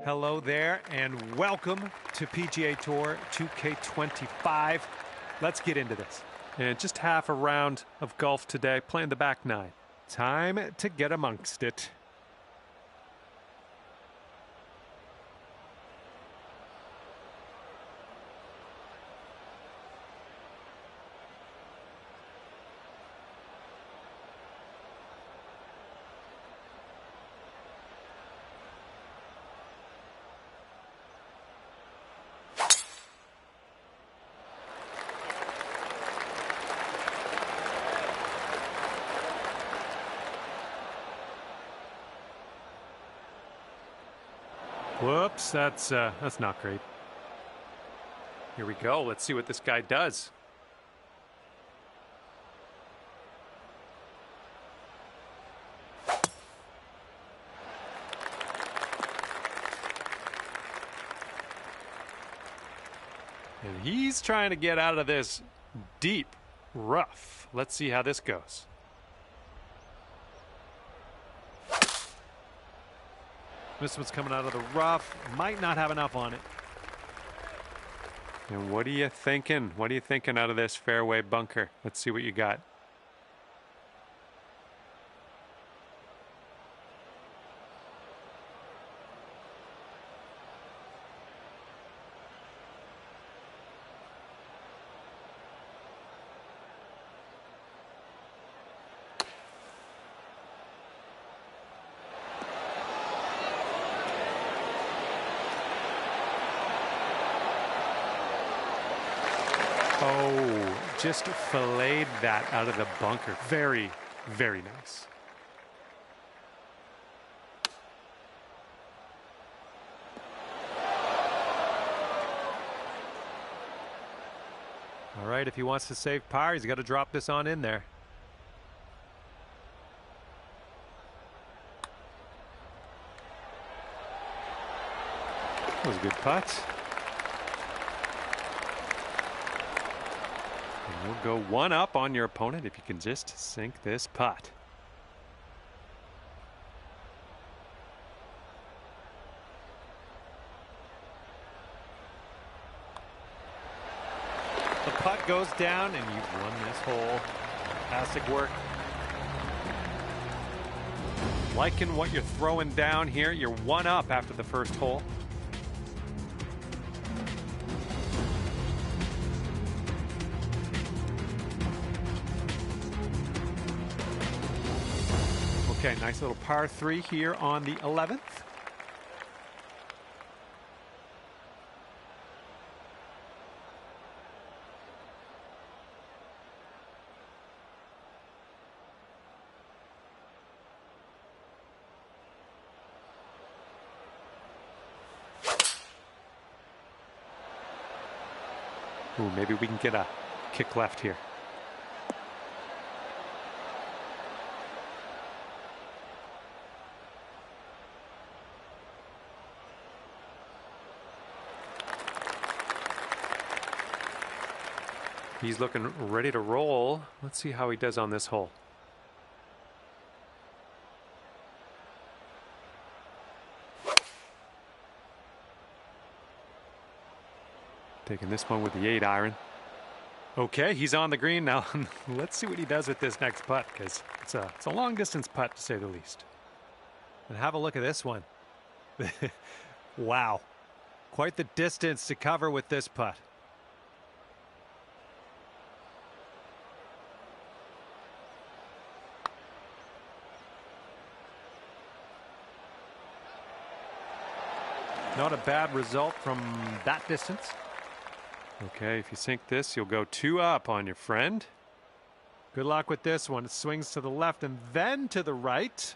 Hello there, and welcome to PGA Tour 2K25. Let's get into this. And just half a round of golf today, playing the back nine. Time to get amongst it. Whoops, that's not great. Here we go. Let's see what this guy does. And he's trying to get out of this deep rough. Let's see how this goes. This one's coming out of the rough. Might not have enough on it. And what are you thinking? What are you thinking out of this fairway bunker? Let's see what you got. Oh, just filleted that out of the bunker. Very, very nice. All right, if he wants to save par, he's got to drop this on in there. That was a good putt. And you'll go one up on your opponent if you can just sink this putt. The putt goes down and you've won this hole. Fantastic work. Liking what you're throwing down here. You're one up after the first hole. Okay, nice little par 3 here on the 11th. Ooh, maybe we can get a kick left here. He's looking ready to roll. Let's see how he does on this hole. Taking this one with the 8-iron. Okay, he's on the green now. Let's see what he does with this next putt, because it's a long distance putt to say the least. And have a look at this one. Wow. Quite the distance to cover with this putt. Not a bad result from that distance. Okay, if you sink this, you'll go 2 up on your friend. Good luck with this one. It swings to the left and then to the right.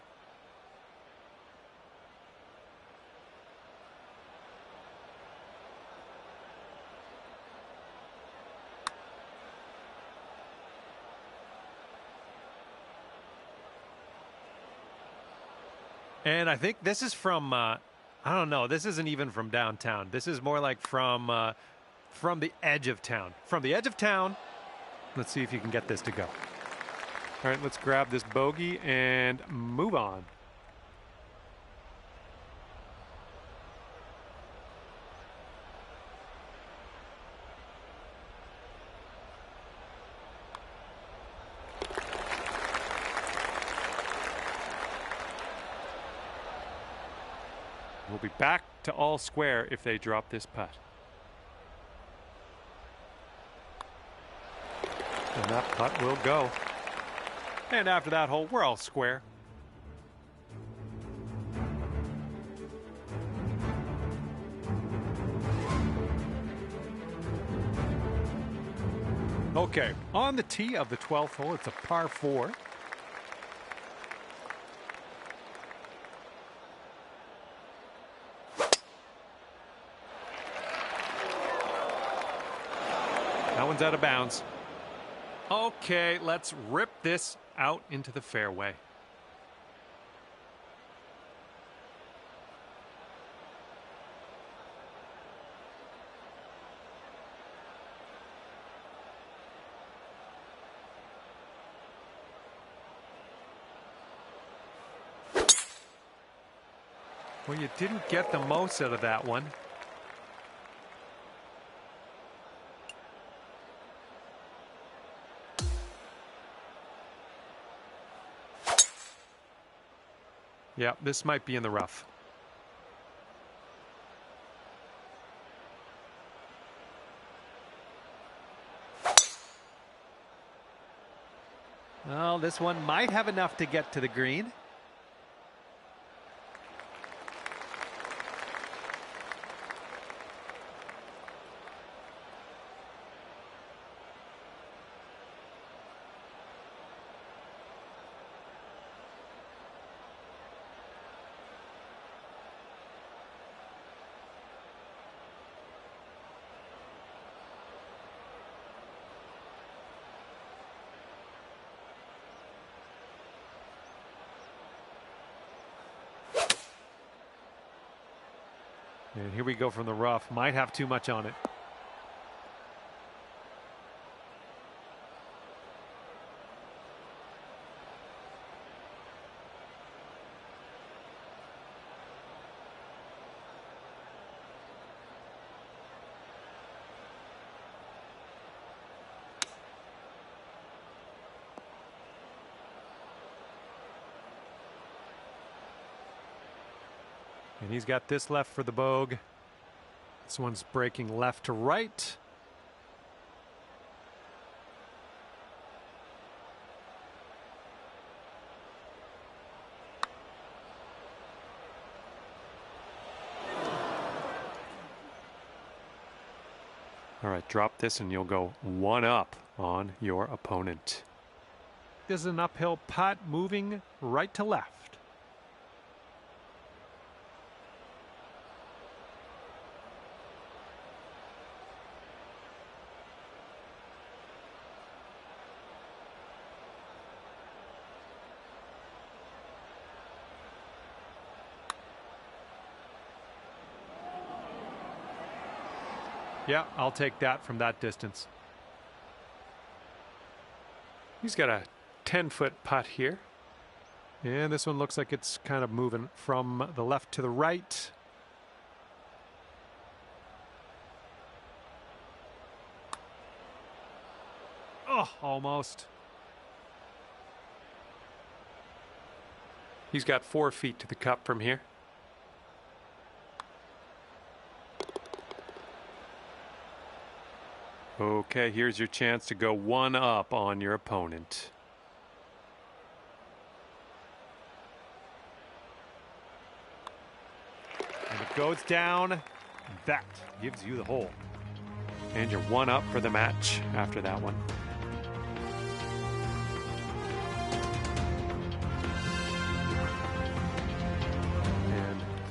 And I think this is from I don't know. This isn't even from downtown. This is more like from the edge of town. From the edge of town. Let's see if you can get this to go. All right, let's grab this bogey and move on. We'll be back to all square if they drop this putt. And that putt will go. And after that hole, we're all square. Okay, on the tee of the 12th hole, it's a par 4. That one's out of bounds. Okay, let's rip this out into the fairway. Well, you didn't get the most out of that one. Yeah, this might be in the rough. Well, this one might have enough to get to the green. And here we go from the rough. Might have too much on it. And he's got this left for the bogey. This one's breaking left to right. All right, drop this and you'll go one up on your opponent. This is an uphill putt moving right to left. Yeah, I'll take that from that distance. He's got a 10-foot putt here. And this one looks like it's kind of moving from the left to the right. Oh, almost. He's got 4 feet to the cup from here. Okay, here's your chance to go one up on your opponent. And it goes down. That gives you the hole. And you're one up for the match after that one.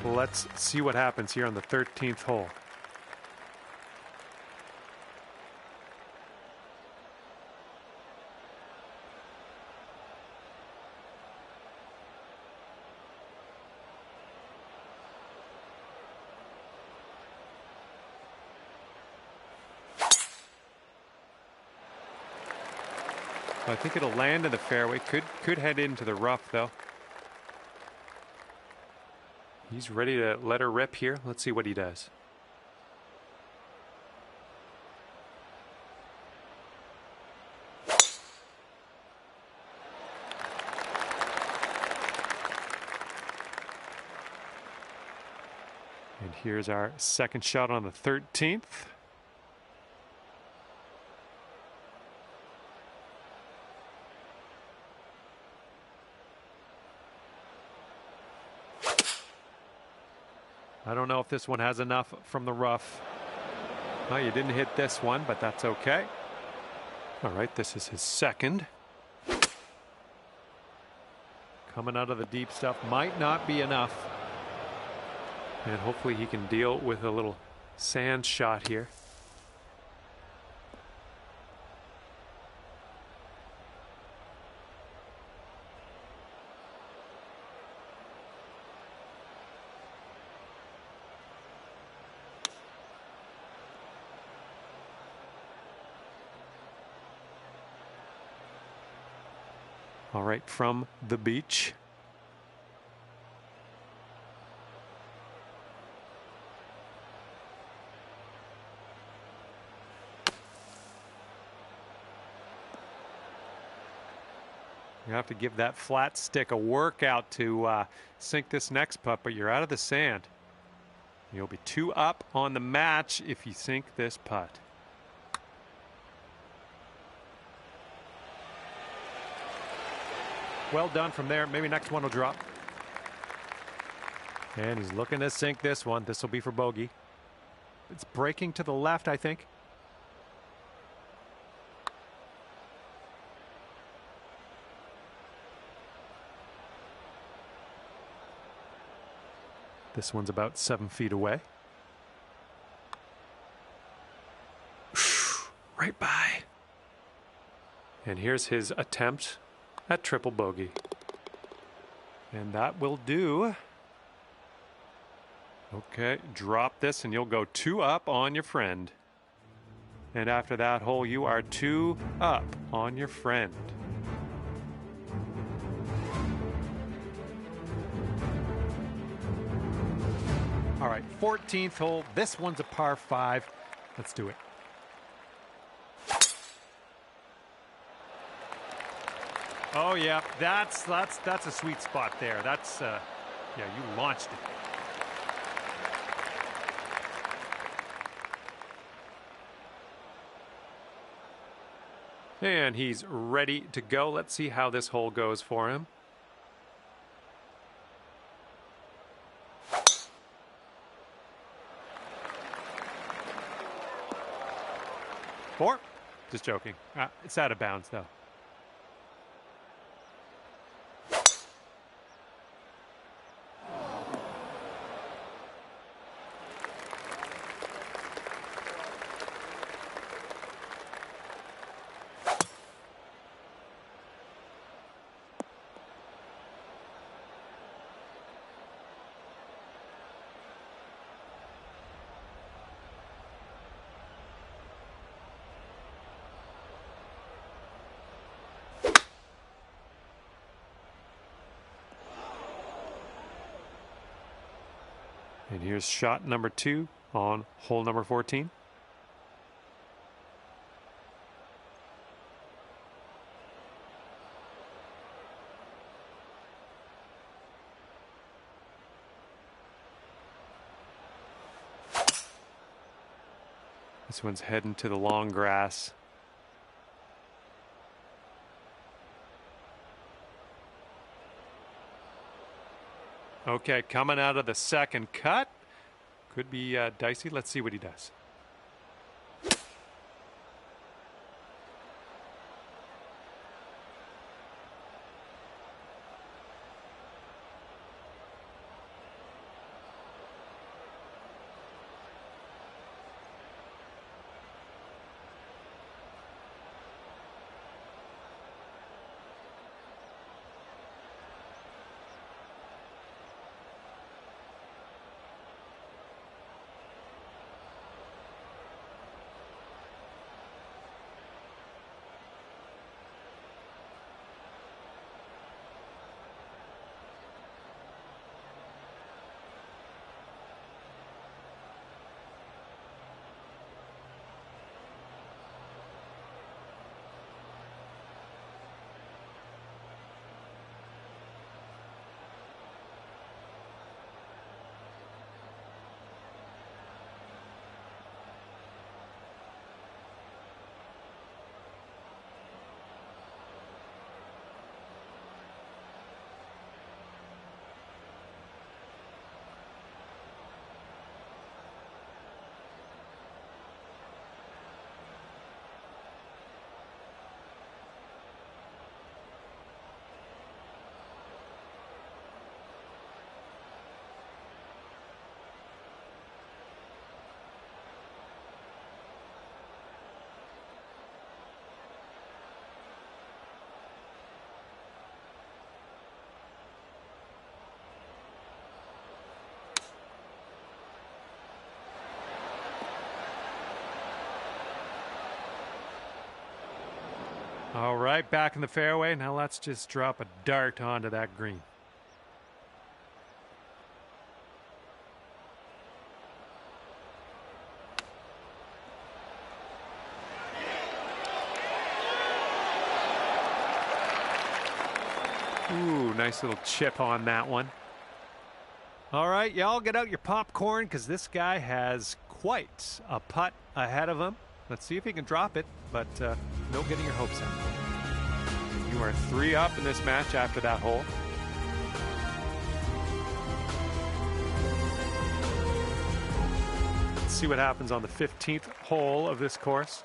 And let's see what happens here on the 13th hole. I think it'll land in the fairway. Could head into the rough, though. He's ready to let her rip here. Let's see what he does. And here's our second shot on the 13th. I don't know if this one has enough from the rough. No, you didn't hit this one, but that's okay. All right, this is his second. Coming out of the deep stuff might not be enough. And hopefully he can deal with a little sand shot here. All right, from the beach. You have to give that flat stick a workout to sink this next putt, but you're out of the sand. You'll be 2 up on the match if you sink this putt. Well done from there. Maybe next one will drop. And he's looking to sink this one. This will be for bogey. It's breaking to the left, I think. This one's about 7 feet away. Right by. And here's his attempt at triple bogey. And that will do. Okay, drop this and you'll go 2 up on your friend. And after that hole, you are 2 up on your friend. All right, 14th hole. This one's a par 5. Let's do it. Oh yeah, that's a sweet spot there. That's yeah, you launched it. And he's ready to go. Let's see how this hole goes for him. Four? Just joking. It's out of bounds though. And here's shot number 2 on hole number 14. This one's heading to the long grass. Okay, coming out of the second cut. Could be dicey. Let's see what he does. All right, back in the fairway. Now let's just drop a dart onto that green. Ooh, nice little chip on that one. All right, y'all get out your popcorn because this guy has quite a putt ahead of him. Let's see if he can drop it, but no getting your hopes up. You are 3 up in this match after that hole. Let's see what happens on the 15th hole of this course.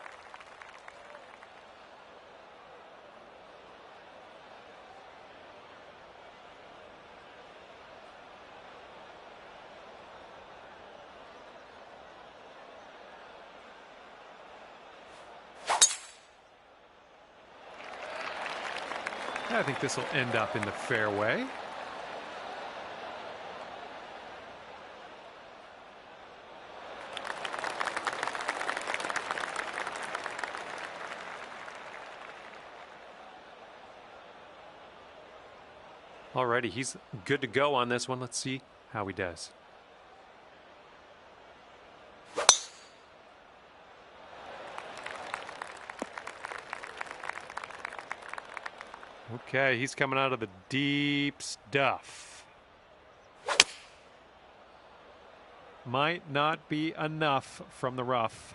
I think this will end up in the fairway. Alrighty, he's good to go on this one. Let's see how he does. Okay, he's coming out of the deep stuff. Might not be enough from the rough.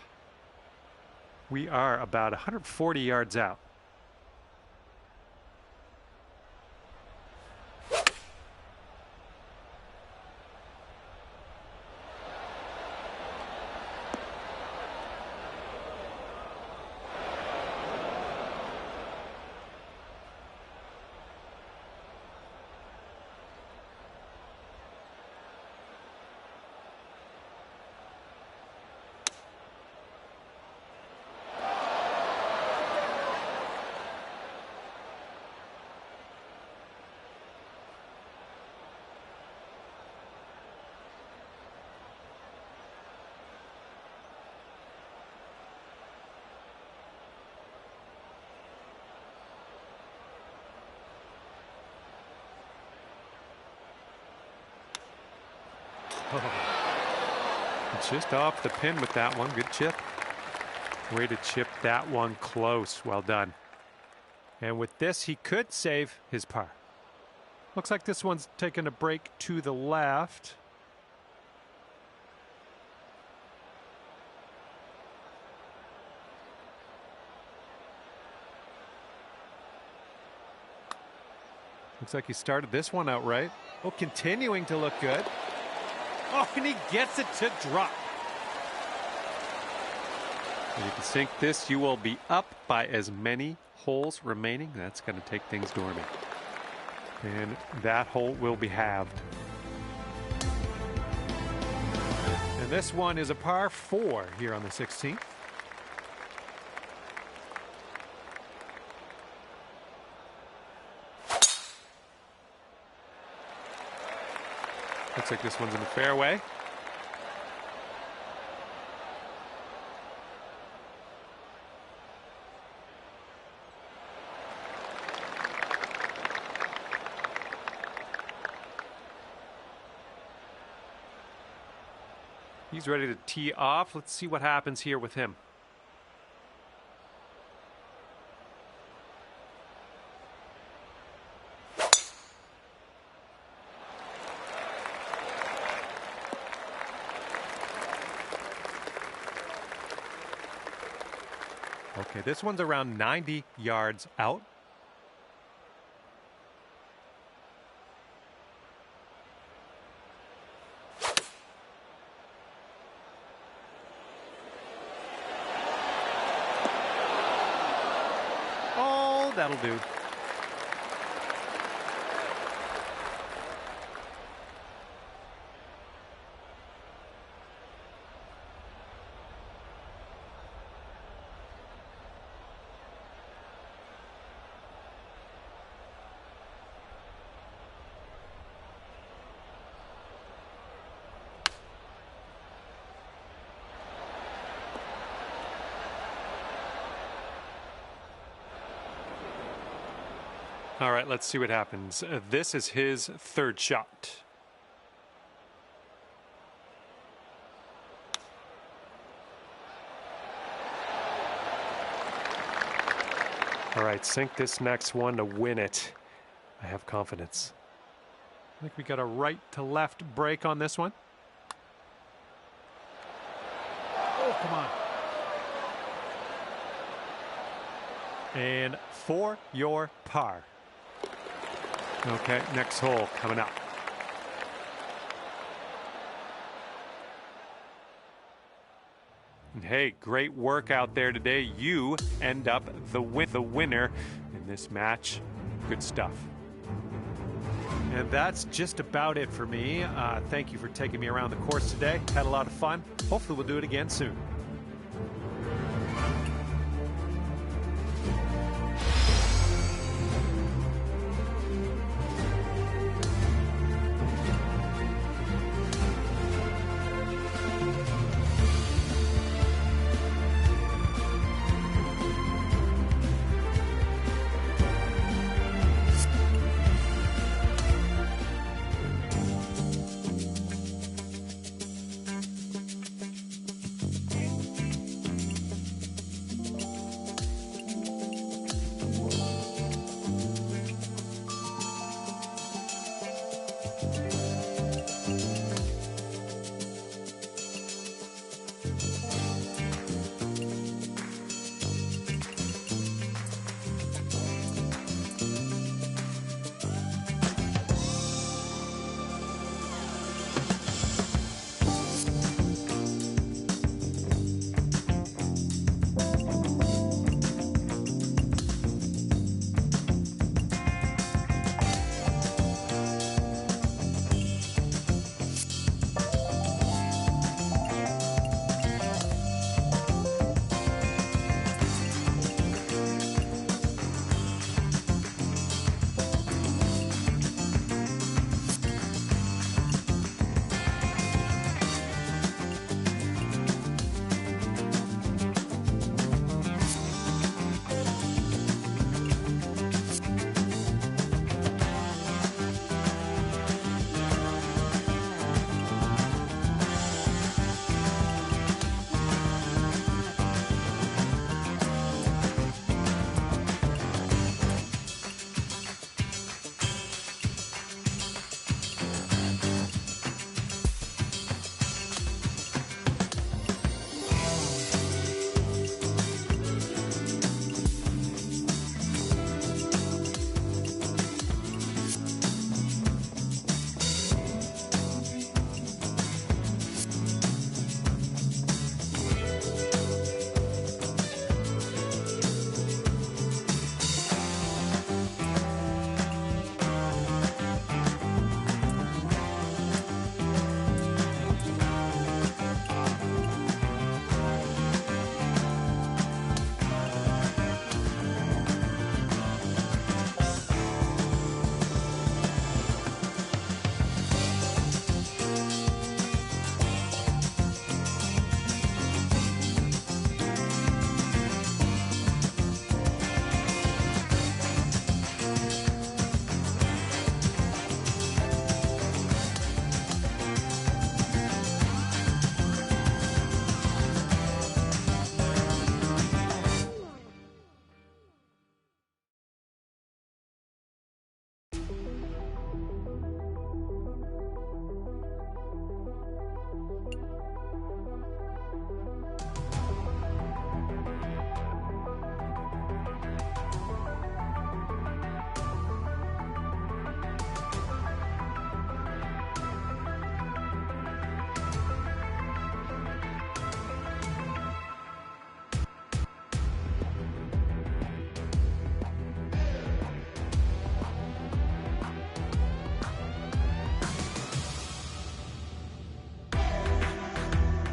We are about 140 yards out. Oh, just off the pin with that one. Good chip. Way to chip that one close. Well done. And with this, he could save his par. Looks like this one's taking a break to the left. Looks like he started this one out right. Oh, continuing to look good. Oh, and he gets it to drop. And if you sink this, you will be up by as many holes remaining. That's going to take things dormant. And that hole will be halved. And this one is a par 4 here on the 16th. Looks like this one's in the fairway. He's ready to tee off. Let's see what happens here with him. Okay, this one's around 90 yards out. Oh, that'll do. All right, let's see what happens. This is his third shot. All right, sink this next one to win it. I have confidence. I think we got a right to left break on this one. Oh, come on. And for your par. Okay, next hole coming up. And hey, great work out there today. You end up the winner in this match. Good stuff. And that's just about it for me. Thank you for taking me around the course today. Had a lot of fun. Hopefully we'll do it again soon.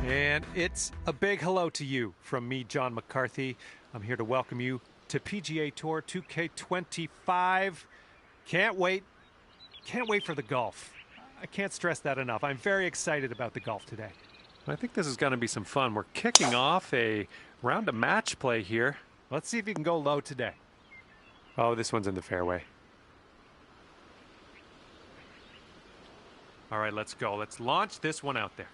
And it's a big hello to you from me, John McCarthy. I'm here to welcome you to PGA Tour 2K25. Can't wait for the golf. I can't stress that enough. I'm very excited about the golf today. I think this is going to be some fun. We're kicking off a round of match play here. Let's see if you can go low today. Oh, this one's in the fairway. All right, let's go. Let's launch this one out there.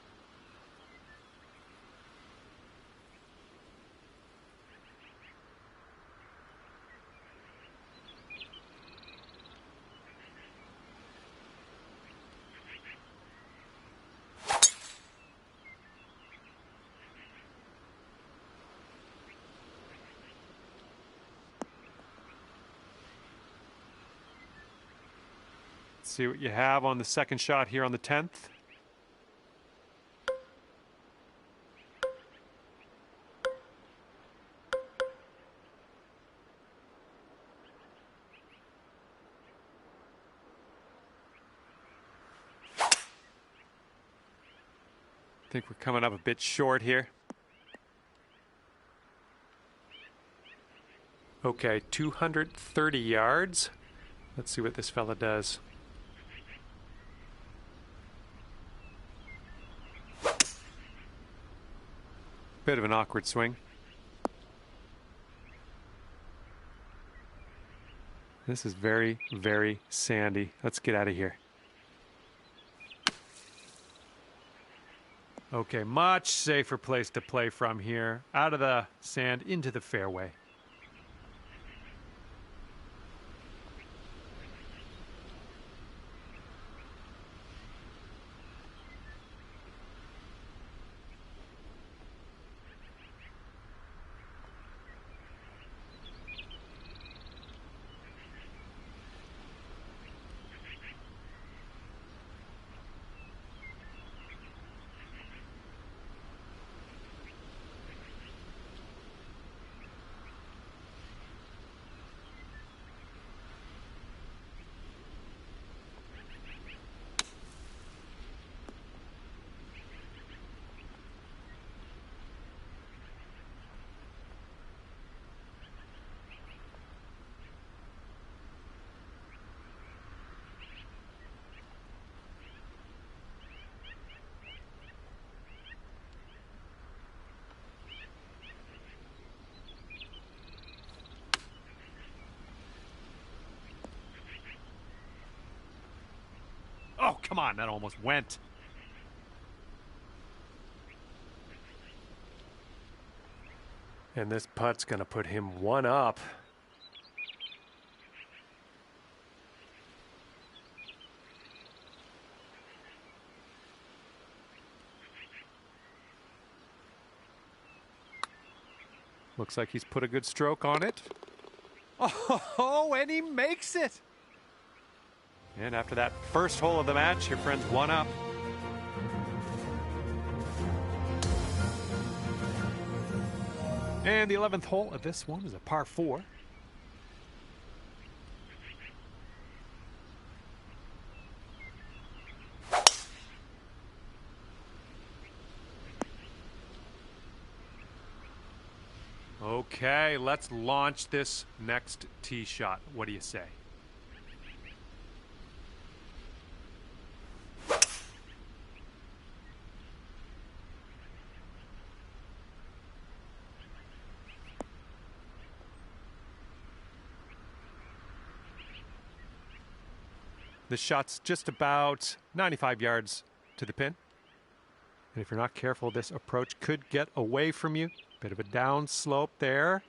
See what you have on the second shot here on the 10th. I think we're coming up a bit short here. Okay, 230 yards. Let's see what this fella does. Bit of an awkward swing. This is very, very sandy. Let's get out of here. Okay, much safer place to play from here. Out of the sand, into the fairway. Oh, come on, that almost went. And this putt's going to put him one up. Looks like he's put a good stroke on it. Oh, and he makes it. And after that first hole of the match, your friend's one up. And the 11th hole of this one is a par 4. Okay, let's launch this next tee shot. What do you say? This shot's just about 95 yards to the pin. And if you're not careful, this approach could get away from you. Bit of a down slope there.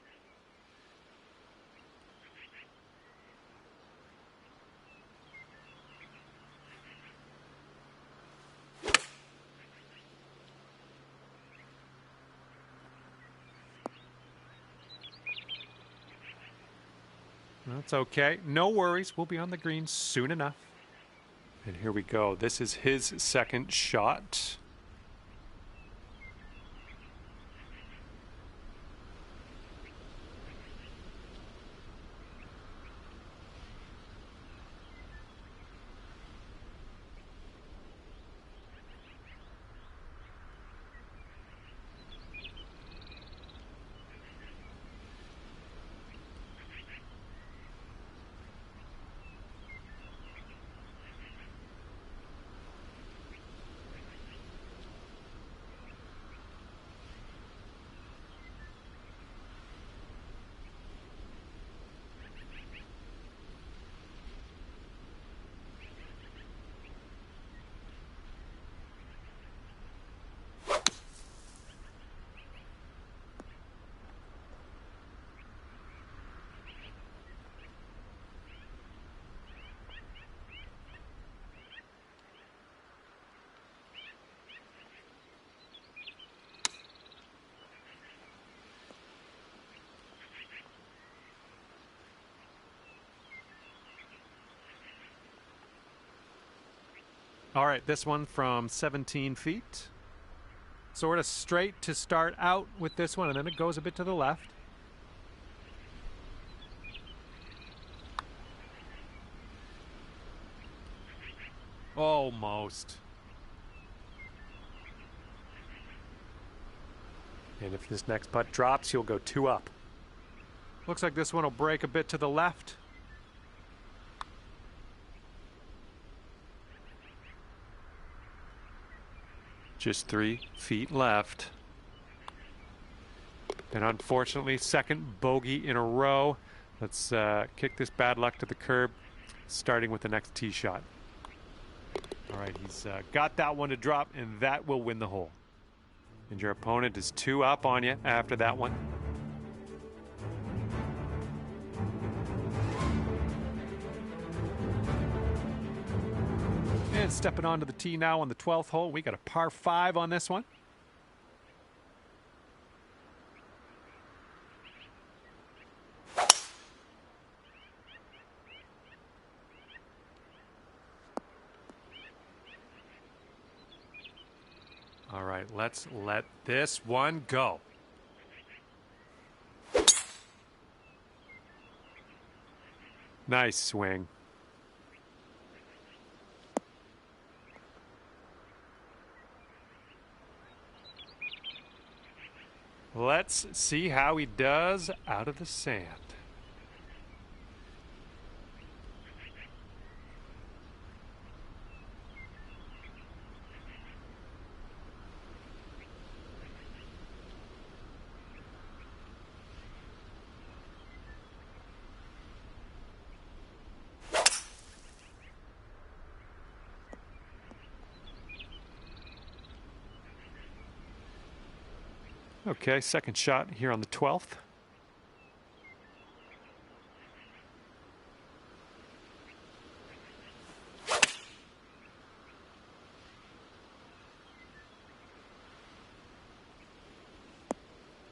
That's okay. No worries. We'll be on the green soon enough. And here we go. This is his second shot. All right, this one from 17 feet. Sort of straight to start out with this one, and then it goes a bit to the left. Almost. And if this next putt drops, he'll go 2 up. Looks like this one will break a bit to the left. Just 3 feet left. And unfortunately, second bogey in a row. Let's kick this bad luck to the curb, starting with the next tee shot. All right, he's got that one to drop, and that will win the hole. And your opponent is 2 up on you after that one. And stepping onto the tee now on the 12th hole. We got a par 5 on this one. All right, let's let this one go. Nice swing. Let's see how he does out of the sand. Okay, second shot here on the 12th.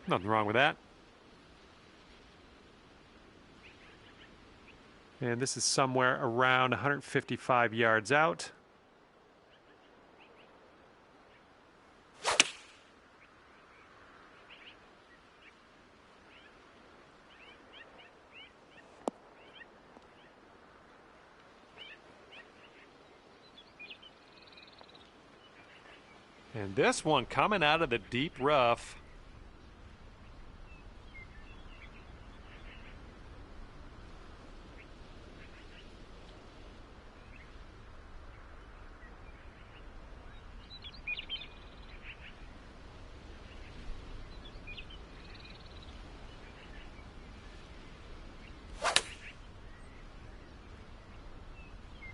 Nothing wrong with that. And this is somewhere around 155 yards out. And this one coming out of the deep rough.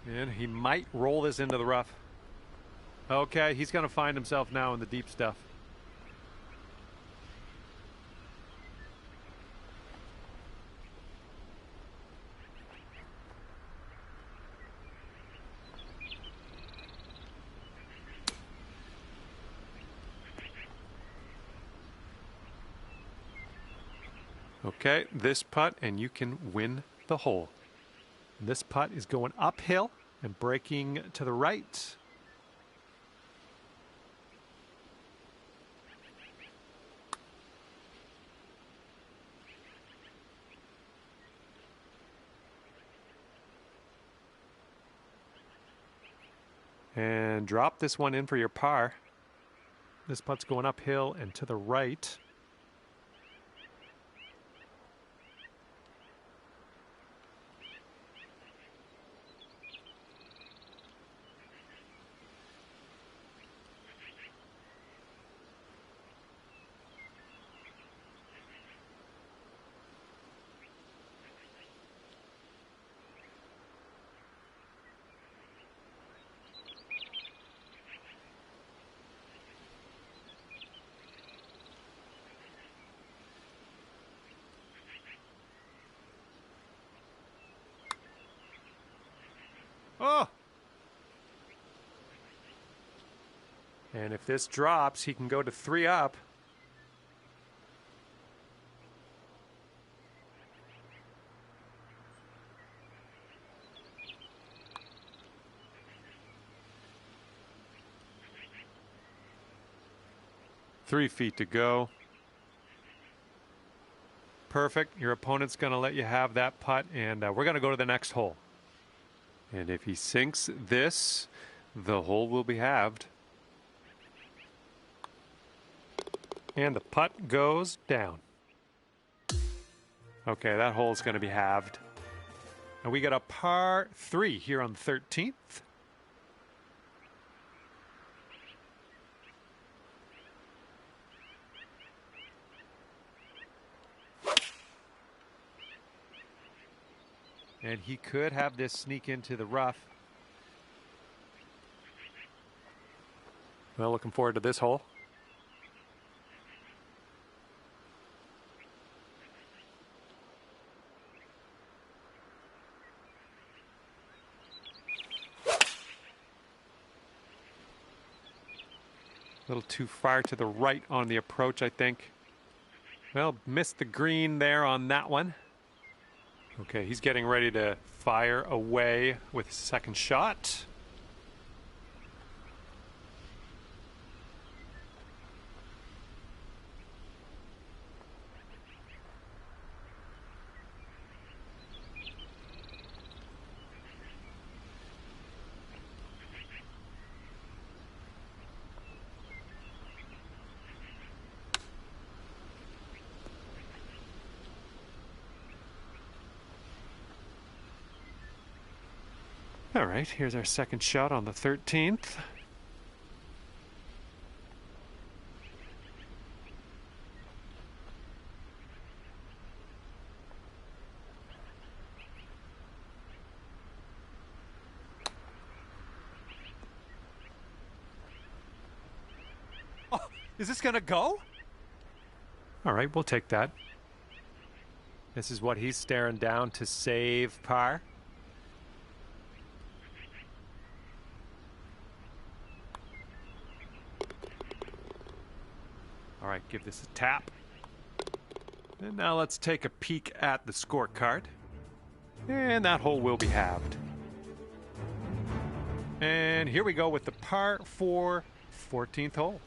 And he might roll this into the rough. Okay, he's going to find himself now in the deep stuff. Okay, this putt, and you can win the hole. This putt is going uphill and breaking to the right. And drop this one in for your par. This putt's going uphill and to the right. Oh! And if this drops, he can go to 3 up. 3 feet to go. Perfect. Your opponent's going to let you have that putt, and we're going to go to the next hole. And if he sinks this, the hole will be halved. And the putt goes down. Okay, that hole's going to be halved. And we got a par 3 here on the 13th. And he could have this sneak into the rough. Well, looking forward to this hole. A little too far to the right on the approach, I think. Well, missed the green there on that one. Okay, he's getting ready to fire away with his second shot. All right, here's our second shot on the 13th. Oh, is this gonna go? All right, we'll take that. This is what he's staring down to save par. All right, give this a tap. And now let's take a peek at the scorecard. And that hole will be halved. And here we go with the par 4 14th hole.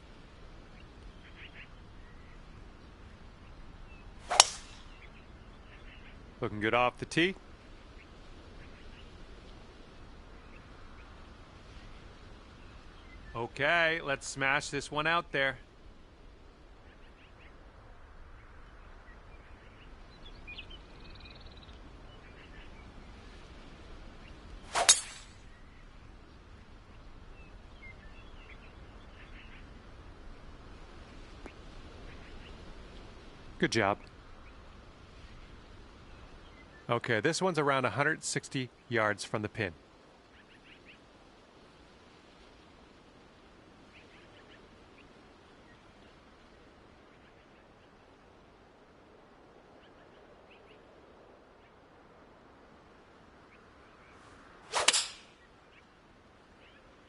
Looking good off the tee. Okay, let's smash this one out there. Good job. Okay, this one's around 160 yards from the pin.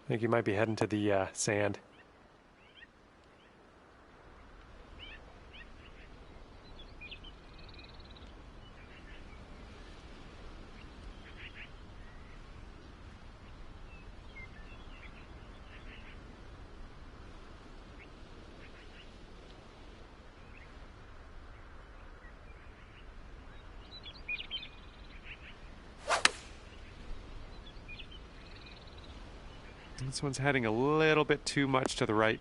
I think you might be heading to the sand. This one's heading a little bit too much to the right.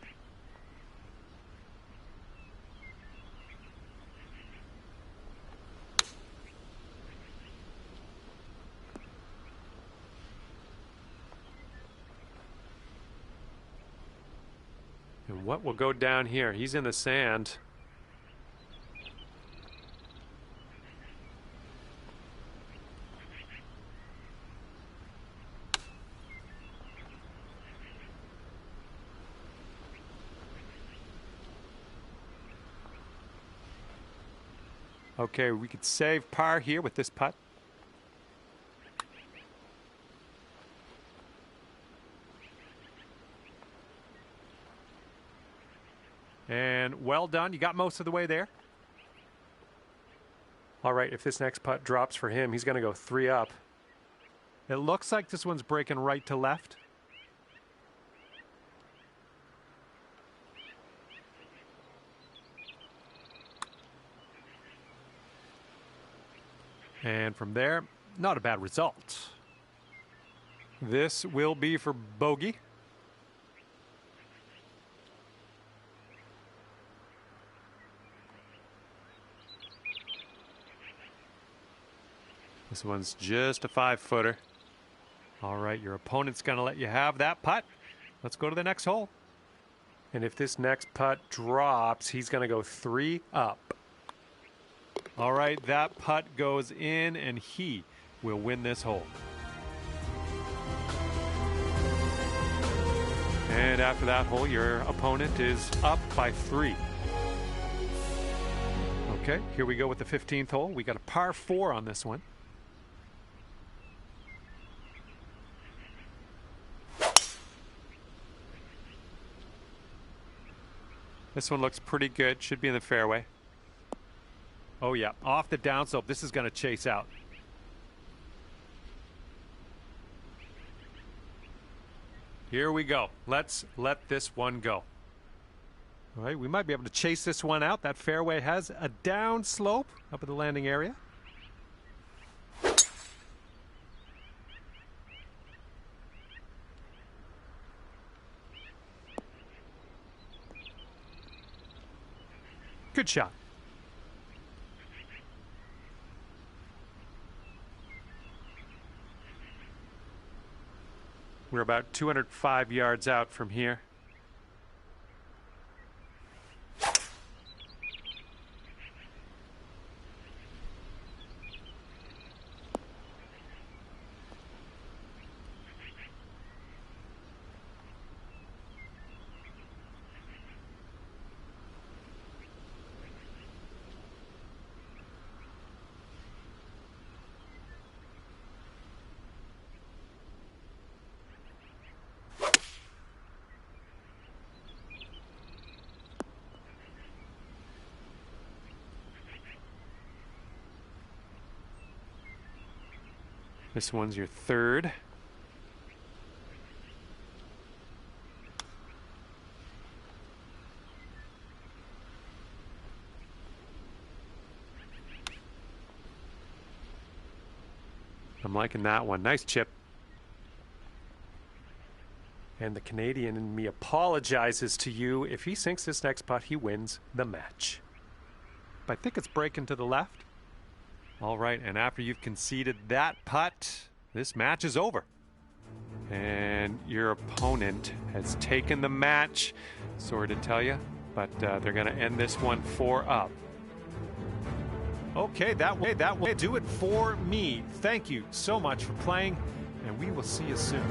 And what will go down here? He's in the sand. Okay, we could save par here with this putt. And well done. You got most of the way there. All right, if this next putt drops for him, he's going to go 3 up. It looks like this one's breaking right to left. And from there, not a bad result. This will be for bogey. This one's just a 5-footer. All right, your opponent's going to let you have that putt. Let's go to the next hole. And if this next putt drops, he's going to go 3 up. All right, that putt goes in, and he will win this hole. And after that hole, your opponent is up by 3. Okay, here we go with the 15th hole. We got a par 4 on this one. This one looks pretty good. Should be in the fairway. Oh, yeah. Off the downslope. This is going to chase out. Here we go. Let's let this one go. All right. We might be able to chase this one out. That fairway has a downslope up at the landing area. Good shot. We're about 205 yards out from here. This one's your 3rd. I'm liking that one. Nice chip. And the Canadian in me apologizes to you. If he sinks this next putt, he wins the match. But I think it's breaking to the left. All right, and after you've conceded that putt, this match is over. And your opponent has taken the match. Sorry to tell you, but they're going to end this one 4 up. Okay, that will do it for me. Thank you so much for playing, and we will see you soon.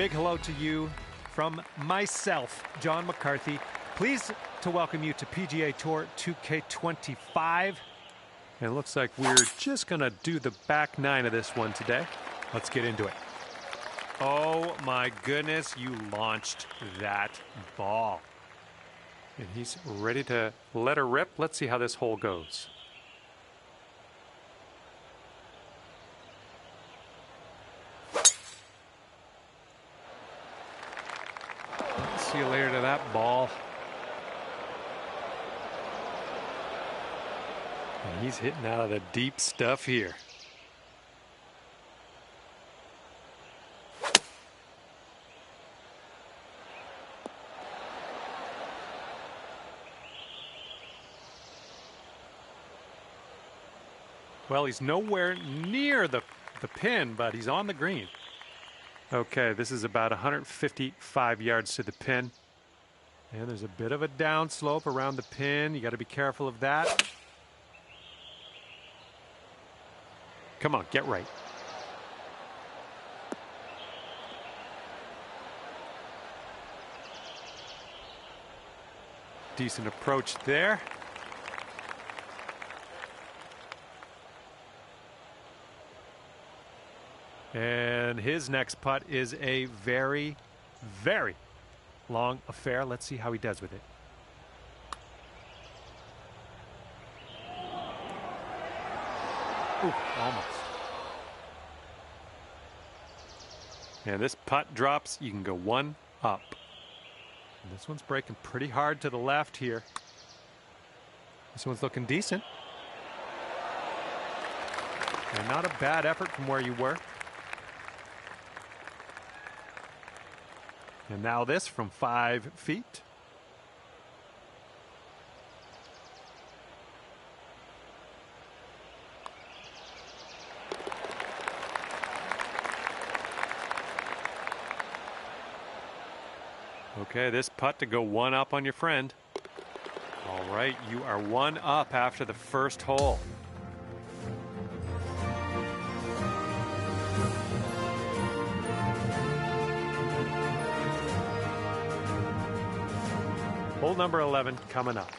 big hello to you from myself, John McCarthy. Pleased to welcome you to PGA Tour 2K25. And it looks like we're just going to do the back nine of this one today. Let's get into it. Oh my goodness, you launched that ball. And he's ready to let her rip. Let's see how this hole goes. See you later to that ball. And he's hitting out of the deep stuff here. Well, he's nowhere near the pin, but he's on the green. Okay, this is about 155 yards to the pin. And there's a bit of a downslope around the pin. You got to be careful of that. Come on, get right. Decent approach there. And his next putt is a very, very long affair. Let's see how he does with it. Ooh, almost. And this putt drops. You can go one up. And this one's breaking pretty hard to the left here. This one's looking decent. And not a bad effort from where you were. And now this from 5 feet. Okay, this putt to go one up on your friend. All right, you are one up after the first hole. Hole number 11 coming up.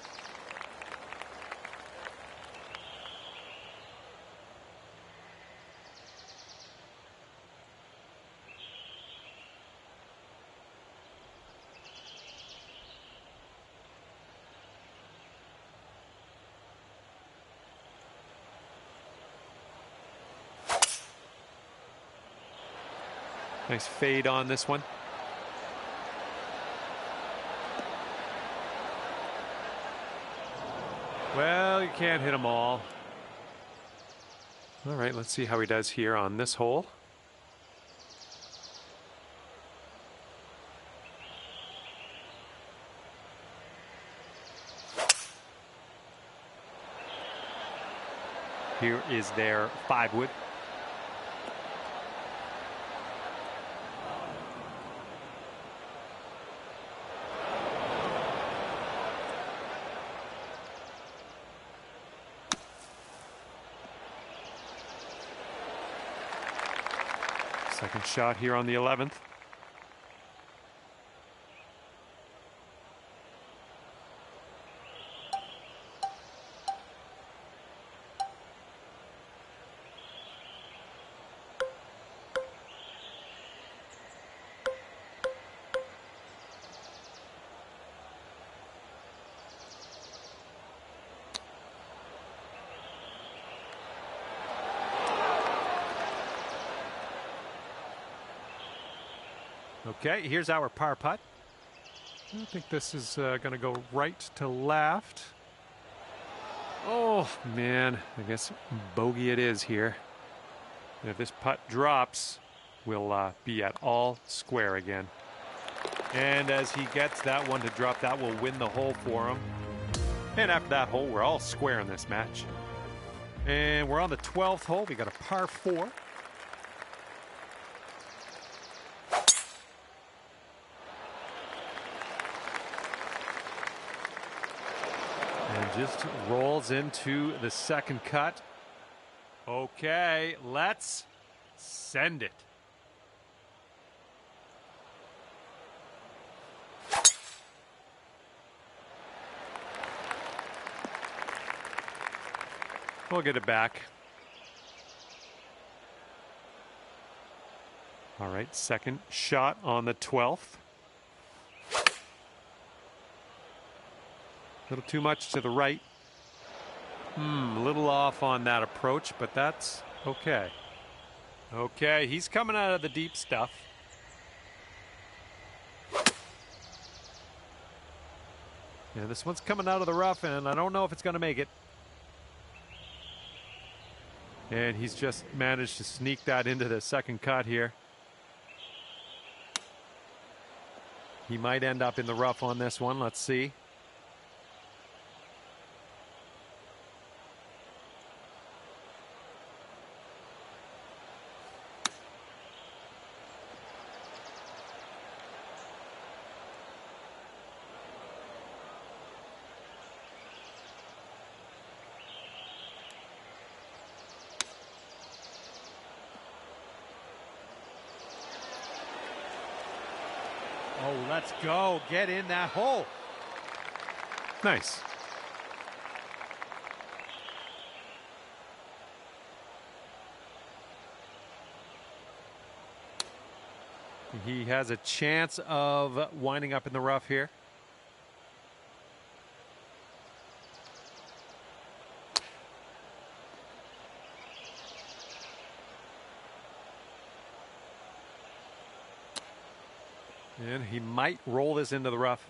Nice fade on this one. Well, you can't hit them all. All right, let's see how he does here on this hole. Here is their 5-wood. Second shot here on the 11th. Okay, here's our par putt. I think this is going to go right to left. Oh, man. I guess bogey it is here. And if this putt drops, we'll be at all square again. And as he gets that one to drop, that will win the hole for him. And after that hole, we're all square in this match. And we're on the 12th hole. We got a par 4. Just rolls into the second cut. Okay, let's send it. We'll get it back. All right, second shot on the 12th. A little too much to the right. A little off on that approach, but that's okay. Okay, he's coming out of the deep stuff. Yeah, this one's coming out of the rough, and I don't know if it's going to make it. And he's just managed to sneak that into the second cut here. He might end up in the rough on this one. Let's see. Oh, let's go. Get in that hole. Nice. He has a chance of winding up in the rough here. And he might roll this into the rough.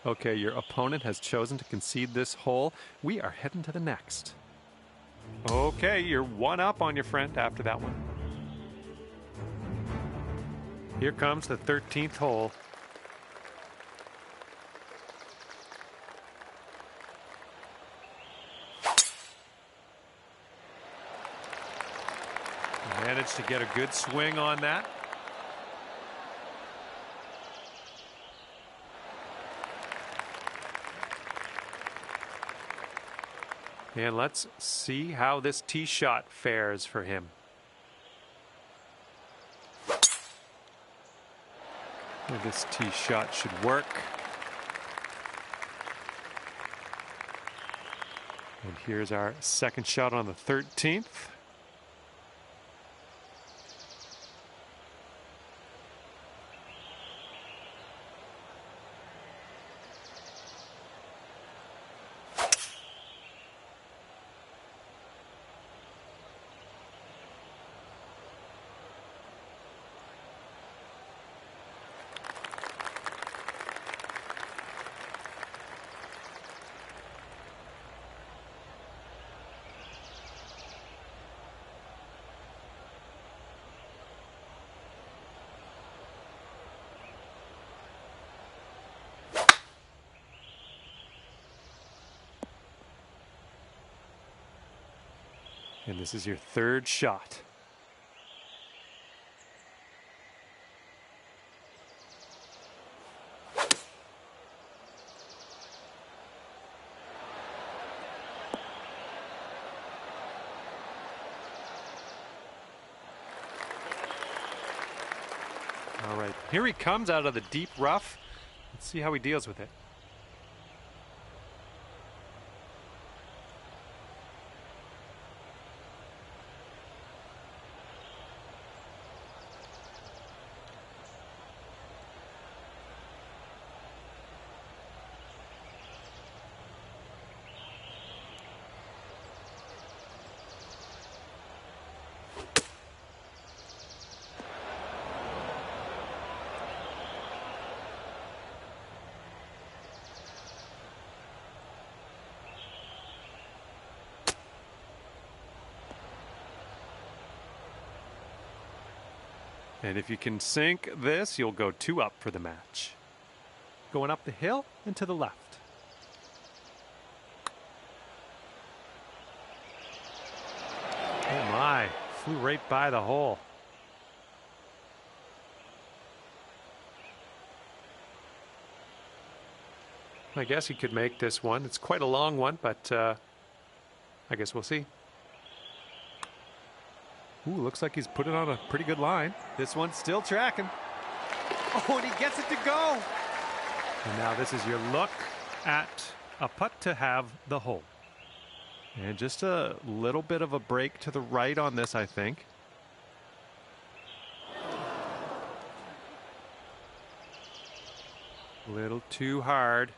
Okay, your opponent has chosen to concede this hole. We are heading to the next. Okay, you're one up on your friend after that one. Here comes the 13th hole. Managed to get a good swing on that. And let's see how this tee shot fares for him. This tee shot should work. And here's our second shot on the 13th. And this is your third shot. All right, here he comes out of the deep rough. Let's see how he deals with it. And if you can sink this, you'll go 2 up for the match. Going up the hill and to the left. Oh my, flew right by the hole. I guess he could make this one. It's quite a long one, but I guess we'll see. Ooh, looks like he's put it on a pretty good line. This one's still tracking. Oh, and he gets it to go. And now this is your look at a putt to have the hole. And just a little bit of a break to the right on this, I think. A little too hard.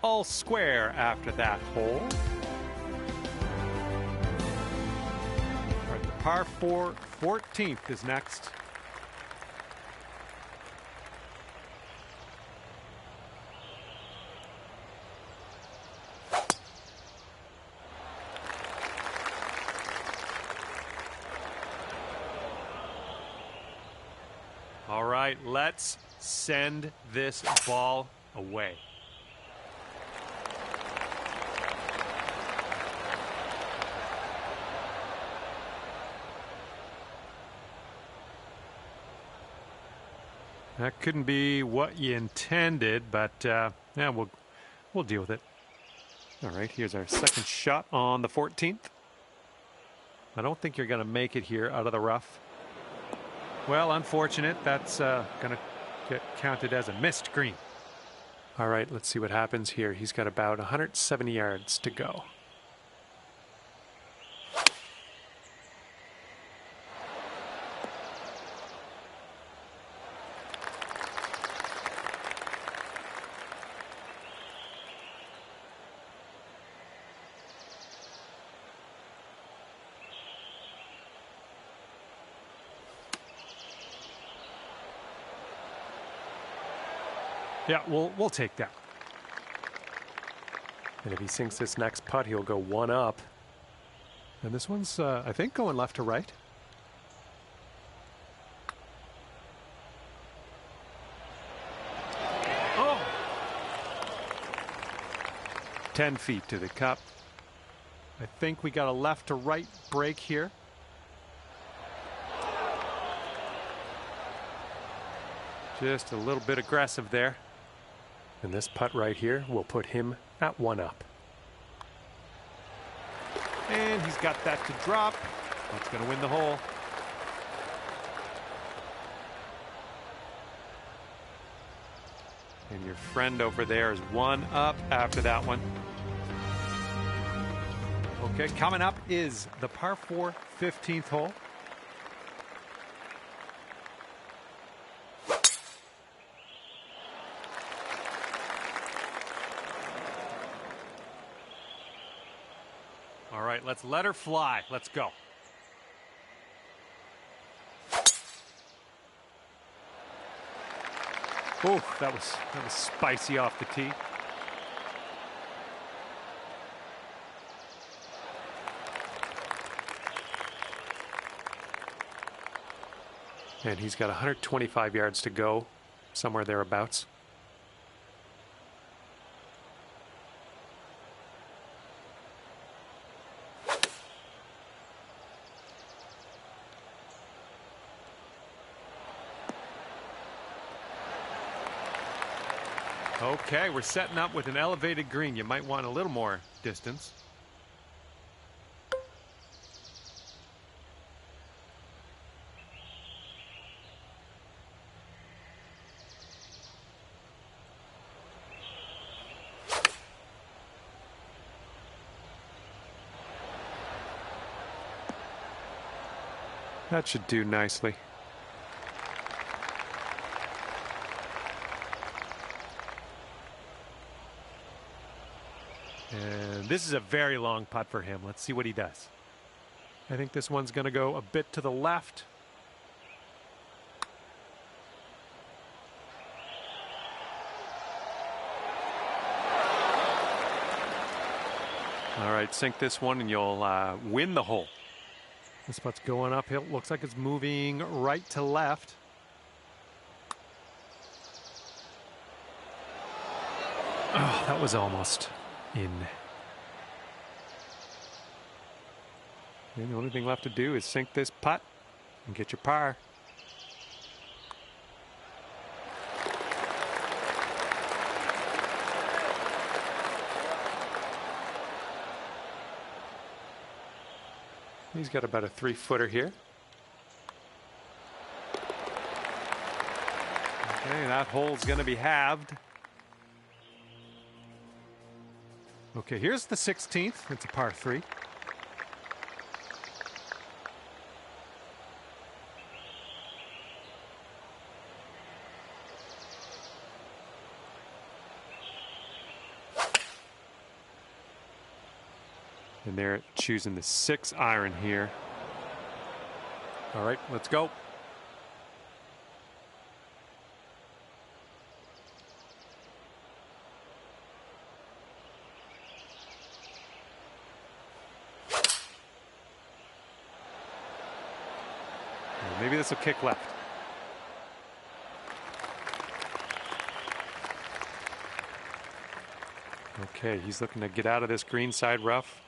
All square after that hole. All right, the par 4 14th is next. All right, let's send this ball away. That couldn't be what you intended, but yeah, we'll deal with it. All right, here's our second shot on the 14th. I don't think you're going to make it here out of the rough. Well, unfortunate. That's going to get counted as a missed green. All right, let's see what happens here. He's got about 170 yards to go. Yeah, we'll take that. And if he sinks this next putt, he'll go one up. And this one's, I think, going left to right. Oh! 10 feet to the cup. I think we got a left to right break here. Just a little bit aggressive there. And this putt right here will put him at one up. And he's got that to drop. That's going to win the hole. And your friend over there is one up after that one. Okay, coming up is the par 4 15th hole. All right, let's let her fly. Let's go. Oh, that was spicy off the tee. And he's got 125 yards to go, somewhere thereabouts. Okay, we're setting up with an elevated green. You might want a little more distance. That should do nicely. And this is a very long putt for him. Let's see what he does. I think this one's going to go a bit to the left. All right, sink this one and you'll win the hole. This putt's going uphill. Looks like it's moving right to left. Oh, that was almost in. And the only thing left to do is sink this putt and get your par. He's got about a 3-footer here. Okay, that hole's going to be halved. Okay, here's the 16th. It's a par 3. And they're choosing the 6 iron here. All right, let's go. Maybe this will kick left. Okay, he's looking to get out of this green side rough.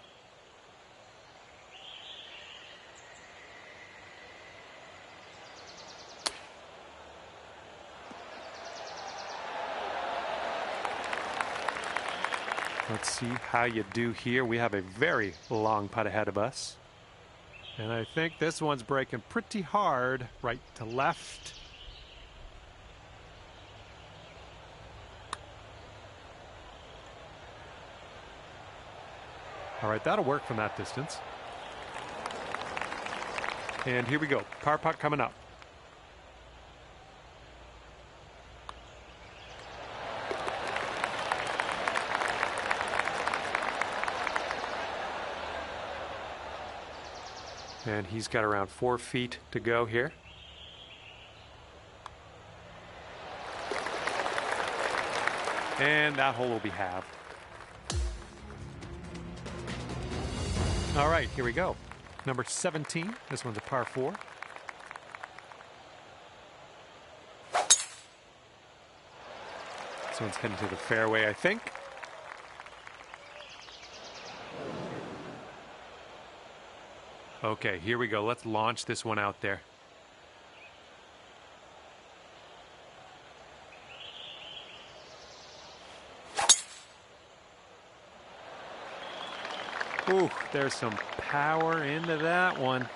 Let's see how you do here. We have a very long putt ahead of us. And I think this one's breaking pretty hard right to left. All right, that'll work from that distance. And here we go. Par putt coming up. And he's got around 4 feet to go here. And that hole will be halved. All right, here we go. Number 17. This one's a par 4. This one's heading to the fairway, I think. Okay, here we go. Let's launch this one out there. Ooh, there's some power into that one.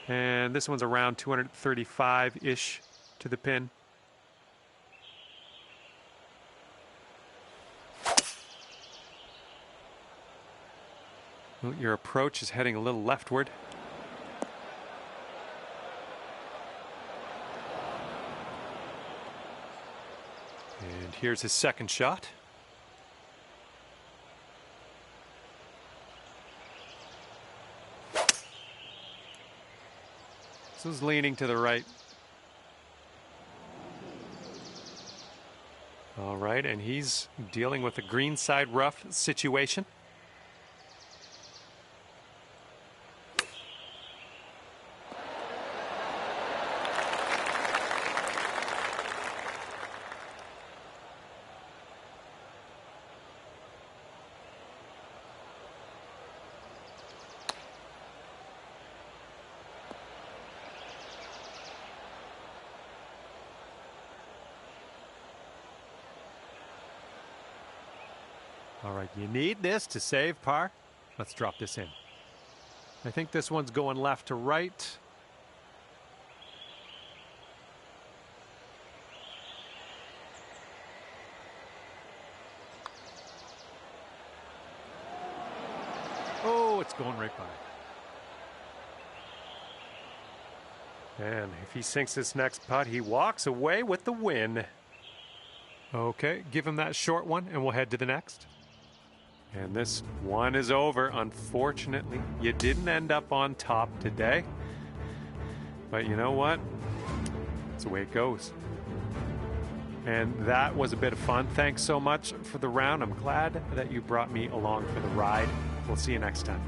And this one's around 235-ish to the pin. Well, your approach is heading a little leftward. And here's his second shot. This is leaning to the right. All right, and he's dealing with a green side rough situation. All right, you need this to save par. Let's drop this in. I think this one's going left to right. Oh, it's going right by. And if he sinks this next putt, he walks away with the win. Okay, give him that short one and we'll head to the next. And this one is over. Unfortunately, you didn't end up on top today. But you know what? It's the way it goes. And that was a bit of fun. Thanks so much for the round. I'm glad that you brought me along for the ride. We'll see you next time.